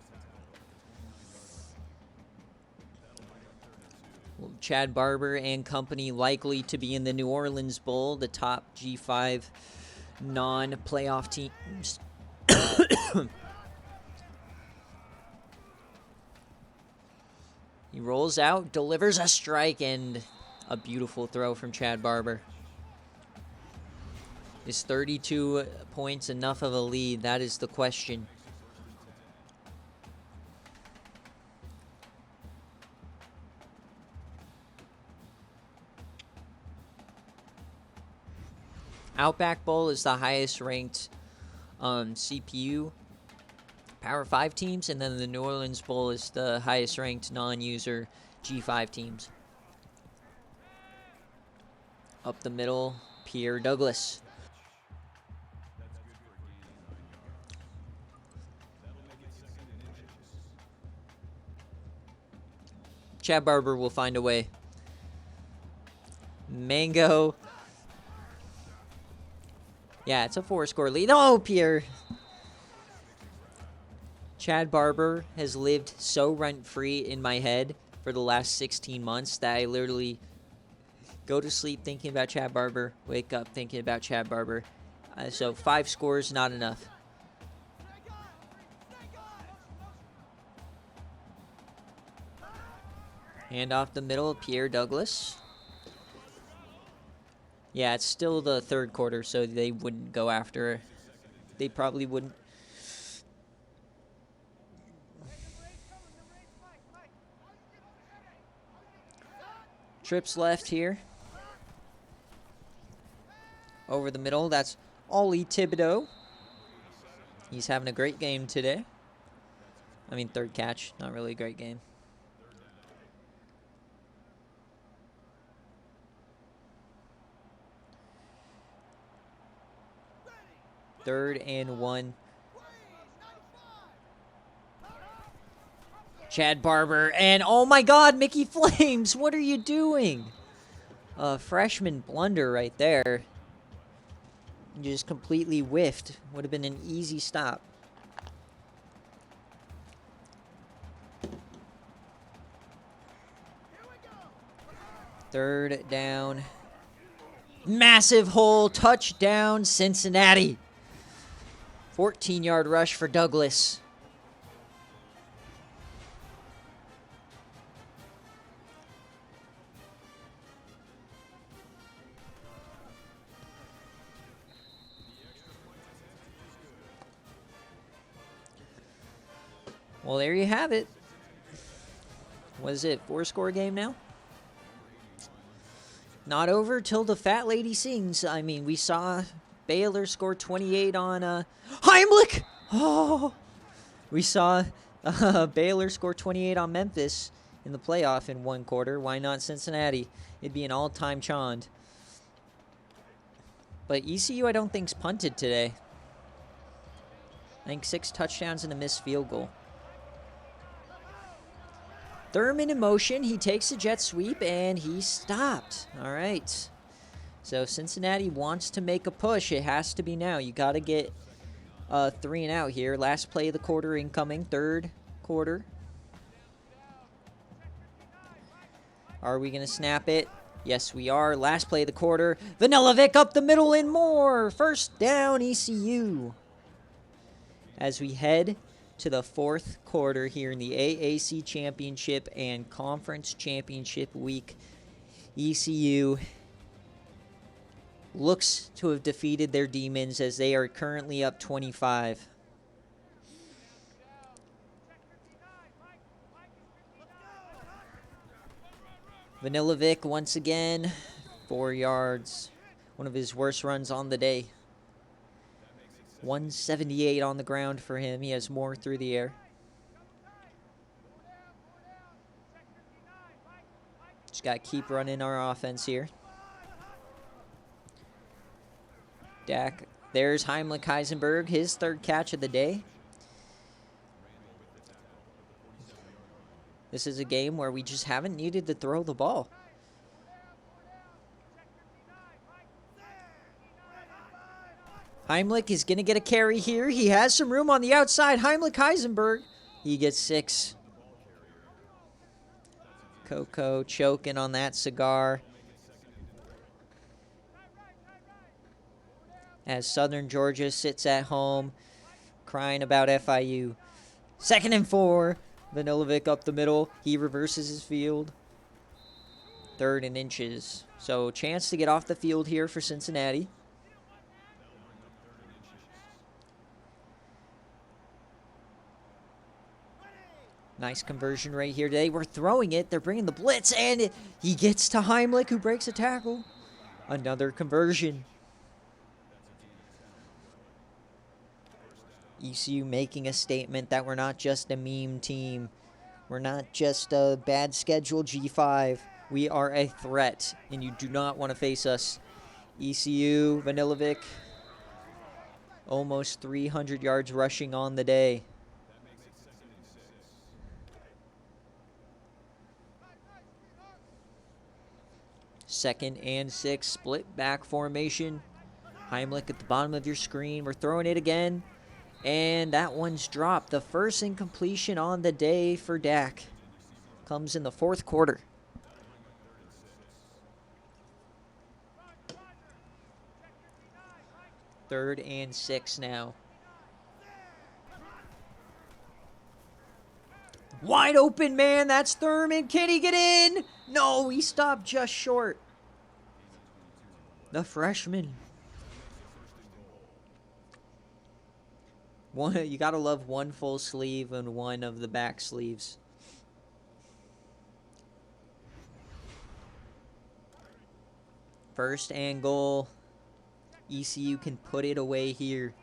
S1: Chad Barber and company likely to be in the New Orleans Bowl, the top G5 non-playoff teams. He rolls out, delivers a strike, and a beautiful throw from Chad Barber. Is 32 points enough of a lead? That is the question. Outback Bowl is the highest ranked CPU Power 5 teams, and then the New Orleans Bowl is the highest ranked non-user G5 teams. Up the middle, Pierre Douglas. Chad Barber will find a way. Mango. Yeah, it's a 4-score lead. Oh, Pierre. Chad Barber has lived so rent-free in my head for the last 16 months that I literally go to sleep thinking about Chad Barber, wake up thinking about Chad Barber. So 5 scores, not enough. Hand off the middle, Pierre Douglas. Yeah, it's still the 3rd quarter, so they wouldn't go after. They probably wouldn't. Trips left here. Over the middle, that's Ollie Thibodeau. He's having a great game today. I mean, 3rd catch, not really a great game. Third and 1. Chad Barber, and oh my God, Mickey Flames, what are you doing? A freshman blunder right there. You just completely whiffed. Would have been an easy stop. Third down. Massive hole, touchdown, Cincinnati. 14-yard rush for Douglas. Well, there you have it. What is it, 4-score game now? Not over till the fat lady sings. I mean, we saw Baylor score 28 on Heimlich! Oh! We saw Baylor score 28 on Memphis in the playoff in 1 quarter. Why not Cincinnati? It'd be an all-time chant. But ECU, I don't think's punted today. I think 6 touchdowns and a missed field goal. Thurman in motion. He takes a jet sweep, and he stopped. All right. So Cincinnati wants to make a push. It has to be now. You got to get 3 and out here. Last play of the quarter incoming. 3rd quarter. Are we going to snap it? Yes, we are. Last play of the quarter. Vanilovic up the middle and more. First down, ECU. As we head to the 4th quarter here in the AAC Championship and Conference Championship Week, ECU looks to have defeated their demons as they are currently up 25. Vanilovic once again, 4 yards. One of his worst runs on the day. 178 on the ground for him. He has more through the air. Just got to keep running our offense here. Dak. There's Heimlich Heisenberg, his third catch of the day. This is a game where we just haven't needed to throw the ball. Heimlich is going to get a carry here. He has some room on the outside. Heimlich Heisenberg. He gets 6. Coco choking on that cigar. As Southern Georgia sits at home crying about FIU. 2nd and 4. Vanilovic up the middle. He reverses his field. 3rd and inches. So chance to get off the field here for Cincinnati. Nice conversion right here today. We're throwing it. They're bringing the blitz, and he gets to Heimlich, who breaks a tackle. Another conversion. ECU making a statement that we're not just a meme team. We're not just a bad schedule G5. We are a threat, and you do not want to face us. ECU, Vanilovic, almost 300 yards rushing on the day. Second and 6, split back formation. Heimlich at the bottom of your screen. We're throwing it again. And that one's dropped. The first incompletion on the day for Dak comes in the 4th quarter. Third and 6 now. Wide open, man. That's Thurman. Can he get in? No, he stopped just short. The freshman. You gotta love one full sleeve and one of the back sleeves. First and goal. ECU can put it away here.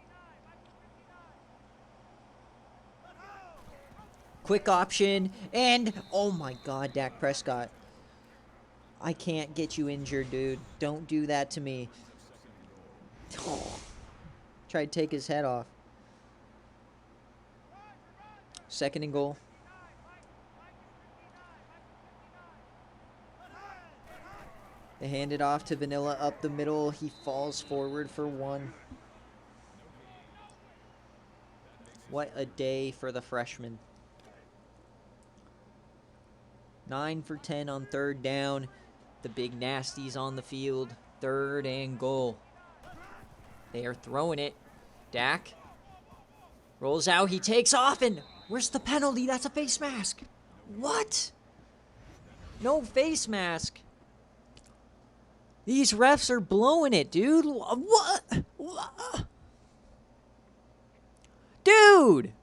S1: Quick option, and oh my God, Dak Prescott. I can't get you injured, dude. Don't do that to me. Tried to take his head off. 2nd and goal. They hand it off to Vanilla up the middle. He falls forward for 1. What a day for the freshman. 9 for 10 on 3rd down. The big nasties on the field. 3rd and goal. They are throwing it. Dak rolls out. He takes off, and where's the penalty? That's a face mask. What? No face mask. These refs are blowing it, dude. What? Dude!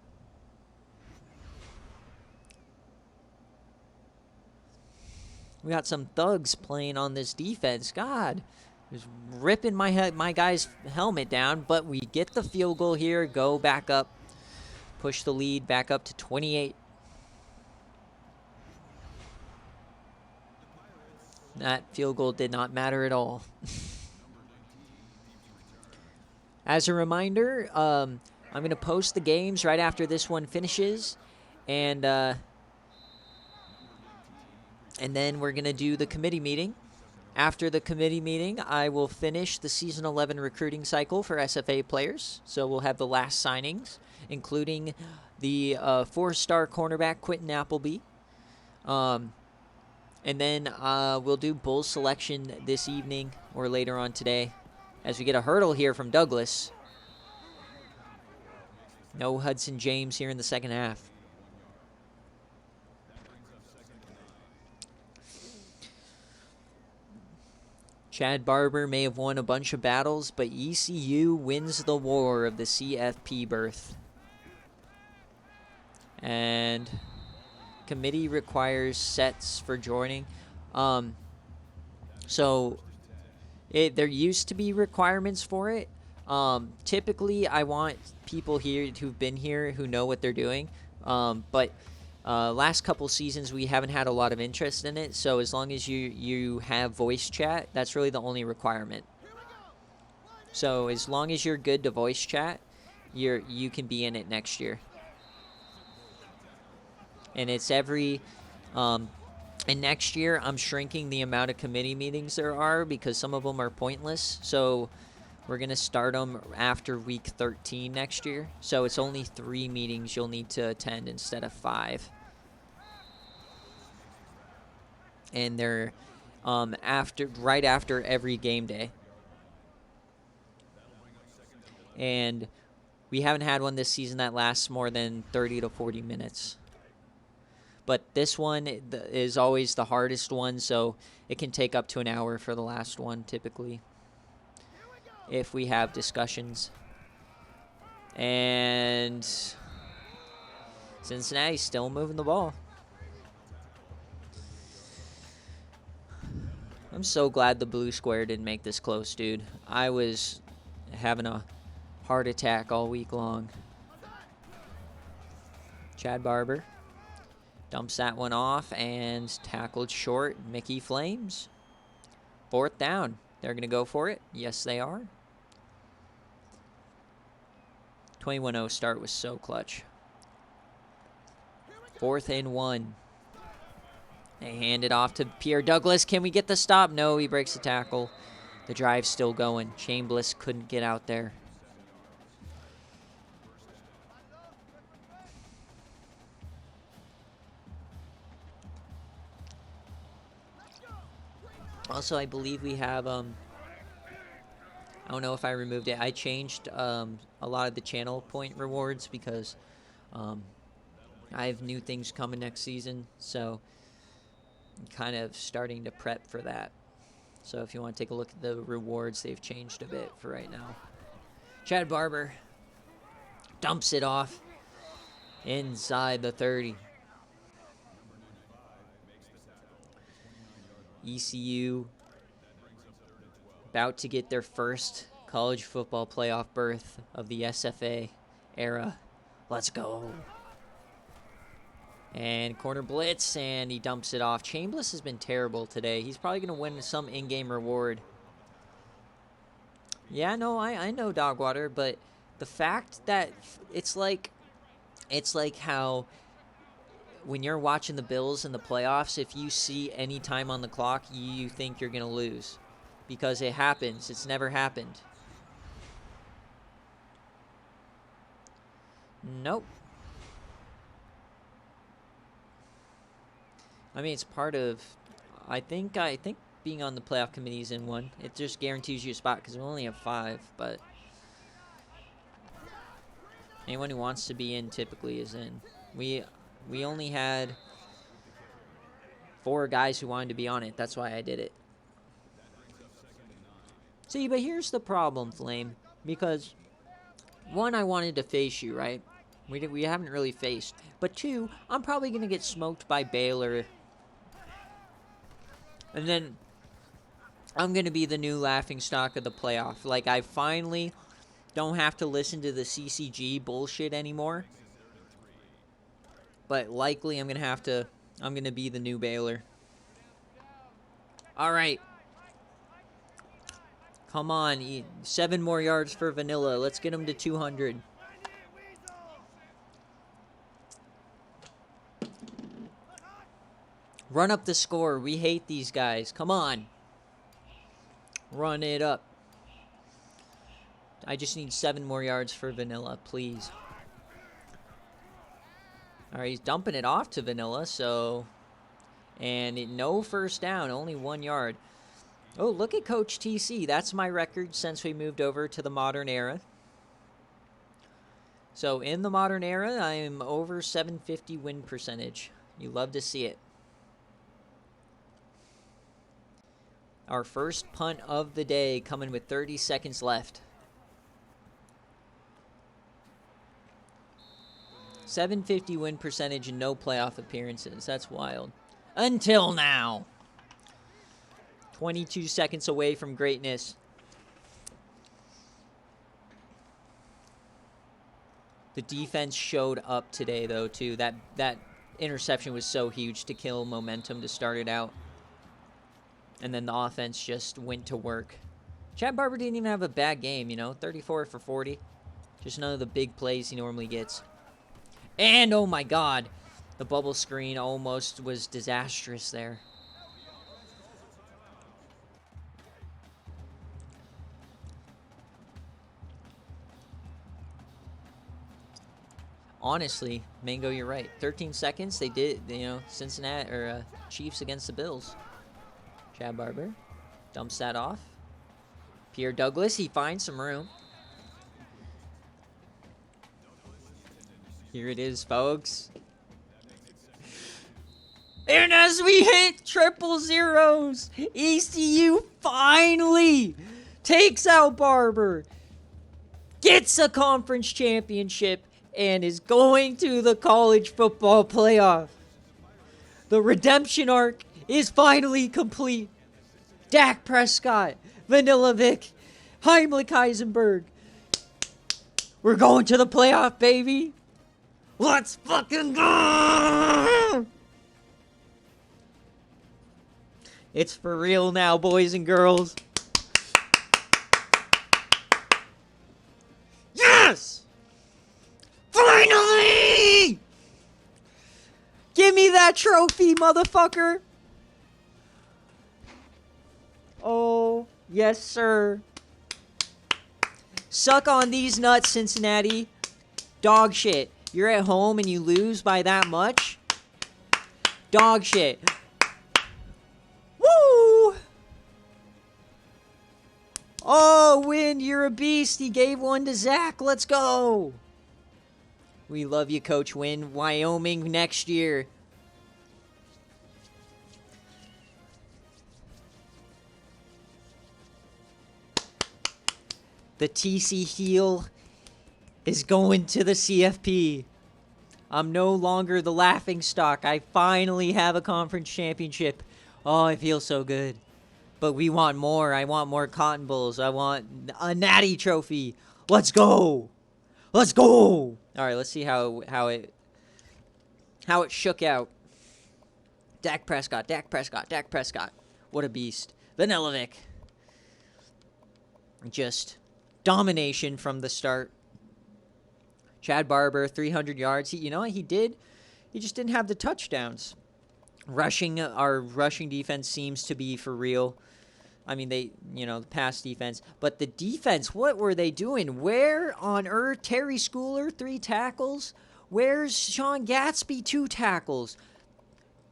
S1: We got some thugs playing on this defense. God, just ripping my guy's helmet down. But we get the field goal here. Go back up. Push the lead back up to 28. That field goal did not matter at all. As a reminder, I'm going to post the games right after this one finishes. And then we're going to do the committee meeting. After the committee meeting, I will finish the Season 11 recruiting cycle for SFA players. So we'll have the last signings, including the 4-star cornerback Quentin Appleby. And then we'll do bull selection this evening or later on today as we get a hurdle here from Douglas. No Hudson James here in the second half. Chad Barber may have won a bunch of battles, but ECU wins the war of the CFP berth. And committee requires sets for joining. So there used to be requirements for it. Typically, I want people here who've been here who know what they're doing. But last couple seasons, we haven't had a lot of interest in it. So as long as you have voice chat, that's really the only requirement. So as long as you're good to voice chat, you can be in it next year. And it's every and next year, I'm shrinking the amount of committee meetings there are because some of them are pointless. So we're going to start them after week 13 next year. So it's only 3 meetings you'll need to attend instead of 5. And they're right after every game day. And we haven't had one this season that lasts more than 30 to 40 minutes. But this one is always the hardest one, so it can take up to an hour for the last one, typically, if we have discussions. And Cincinnati's still moving the ball. I'm so glad the blue square didn't make this close, dude. I was having a heart attack all week long. Chad Barber dumps that one off and tackled short. Mickey Flames. 4th down. They're going to go for it. Yes, they are. 21-0 start was so clutch. 4th and 1. They hand it off to Pierre Douglas. Can we get the stop? No, he breaks the tackle. The drive's still going. Chambliss couldn't get out there. Also, I believe we have, I don't know if I removed it. I changed a lot of the channel point rewards because I have new things coming next season. So I'm kind of starting to prep for that. So if you want to take a look at the rewards, they've changed a bit for right now. Chad Barber dumps it off inside the 30. ECU about to get their first college football playoff berth of the SFA era. Let's go. And corner blitz, and he dumps it off. Chambliss has been terrible today. He's probably going to win some in-game reward. Yeah, no, I know Dogwater, but the fact that it's like how when you're watching the Bills in the playoffs, if you see any time on the clock, you think you're going to lose. Because it happens. It's never happened. Nope. I mean, it's part of... I think being on the playoff committee is in one. It just guarantees you a spot because we only have 5, but... anyone who wants to be in typically is in. We only had 4 guys who wanted to be on it. That's why I did it. See, but here's the problem, Flame. Because, 1, I wanted to face you, right? We haven't really faced. But 2, I'm probably going to get smoked by Baylor. And then, I'm going to be the new laughingstock of the playoff. Like, I finally don't have to listen to the CCG bullshit anymore. But likely I'm going to be the new Baylor. All right. Come on. 7 more yards for Vanilla. Let's get him to 200. Run up the score. We hate these guys. Come on. Run it up. I just need 7 more yards for Vanilla, please. All right, he's dumping it off to Vanilla, so... and no first down, only 1 yard. Oh, look at Coach TC. That's my record since we moved over to the modern era. So in the modern era, I am over 750 win percentage. You love to see it. Our first punt of the day coming with 30 seconds left. 750 win percentage and no playoff appearances. That's wild. Until now. 22 seconds away from greatness. The defense showed up today, though, too. That interception was so huge to kill momentum to start it out. And then the offense just went to work. Chad Barber didn't even have a bad game, you know. 34 for 40. Just none of the big plays he normally gets. And, oh my God, the bubble screen almost was disastrous there. Honestly, Mango, you're right. 13 seconds, they did, you know, Cincinnati, or Chiefs against the Bills. Chad Barber dumps that off. Pierre Douglas, he finds some room. Here it is, folks. And as we hit triple zeros, ECU finally takes out Barber, gets a conference championship, and is going to the college football playoff. The redemption arc is finally complete. Dak Prescott, Vanilla Vic, Heimlich Heisenberg. We're going to the playoff, baby. Let's fucking go! It's for real now, boys and girls. Yes! Finally! Give me that trophy, motherfucker! Oh, yes, sir. Suck on these nuts, Cincinnati. Dog shit. You're at home and you lose by that much? Dog shit. Woo! Oh, Win, you're a beast. He gave one to Zach. Let's go. We love you, Coach Win. Wyoming next year. The TC heel is going to the CFP. I'm no longer the laughingstock. I finally have a conference championship. Oh, I feel so good. But we want more. I want more Cotton Bowls. I want a Natty trophy. Let's go. Let's go. All right, let's see how it shook out. Dak Prescott, Dak Prescott, Dak Prescott. What a beast. Vanilla Vic. Just domination from the start. Chad Barber, 300 yards. You know what he did? He just didn't have the touchdowns. Our rushing defense seems to be for real. I mean, the pass defense. But the defense, what were they doing? Where on earth? Terry Schooler, 3 tackles. Where's Sean Gatsby, 2 tackles?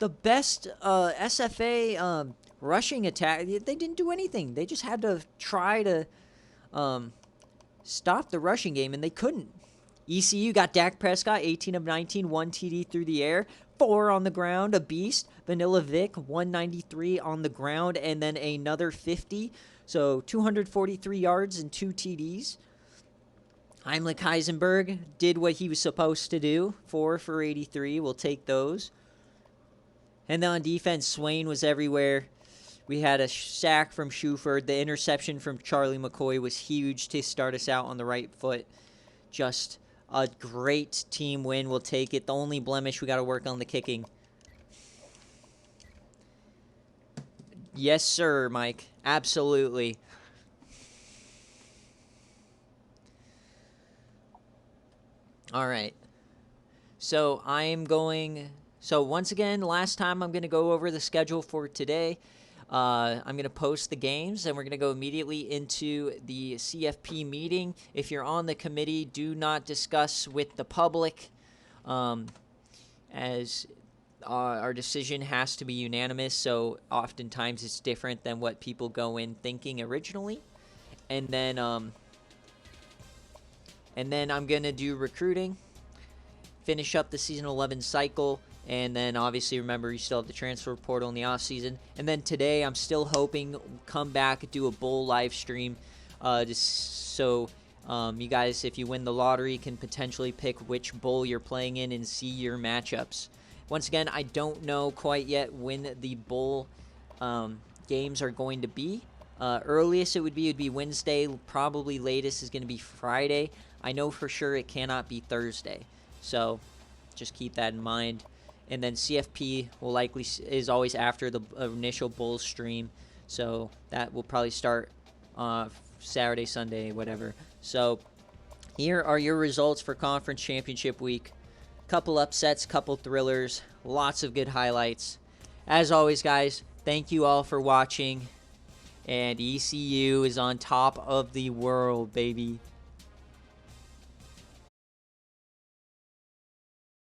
S1: The best SFA rushing attack. They didn't do anything. They just had to try to stop the rushing game, and they couldn't. ECU got Dak Prescott, 18 of 19, 1 TD through the air, 4 on the ground, a beast. Vanilla Vic, 193 on the ground, and then another 50. So 243 yards and 2 TDs. Heimlich Heisenberg did what he was supposed to do, 4 for 83. We'll take those. And then on defense, Swain was everywhere. We had a sack from Shuford. The interception from Charlie McCoy was huge to start us out on the right foot. Just a great team win. We'll take it. The only blemish, we got to work on the kicking. Yes, sir, Mike. Absolutely. All right. So once again, last time I'm going to go over the schedule for today. I'm going to post the games, and we're going to go immediately into the CFP meeting. If you're on the committee, do not discuss with the public, as our decision has to be unanimous, so oftentimes it's different than what people go in thinking originally. And then I'm going to do recruiting, finish up the Season 11 cycle, and then obviously remember you still have the transfer portal in the off season. And then today I'm still hoping come back, do a bowl live stream, just so you guys, if you win the lottery, can potentially pick which bowl you're playing in and see your matchups. Once again, I don't know quite yet when the bowl games are going to be. Earliest it would be Wednesday. Probably latest is going to be Friday. I know for sure it cannot be Thursday, so just keep that in mind. And then CFP will likely is always after the initial Bulls stream, so that will probably start Saturday, Sunday, whatever. So here are your results for Conference Championship Week. Couple upsets, couple thrillers, lots of good highlights. As always, guys, thank you all for watching, and ECU is on top of the world, baby.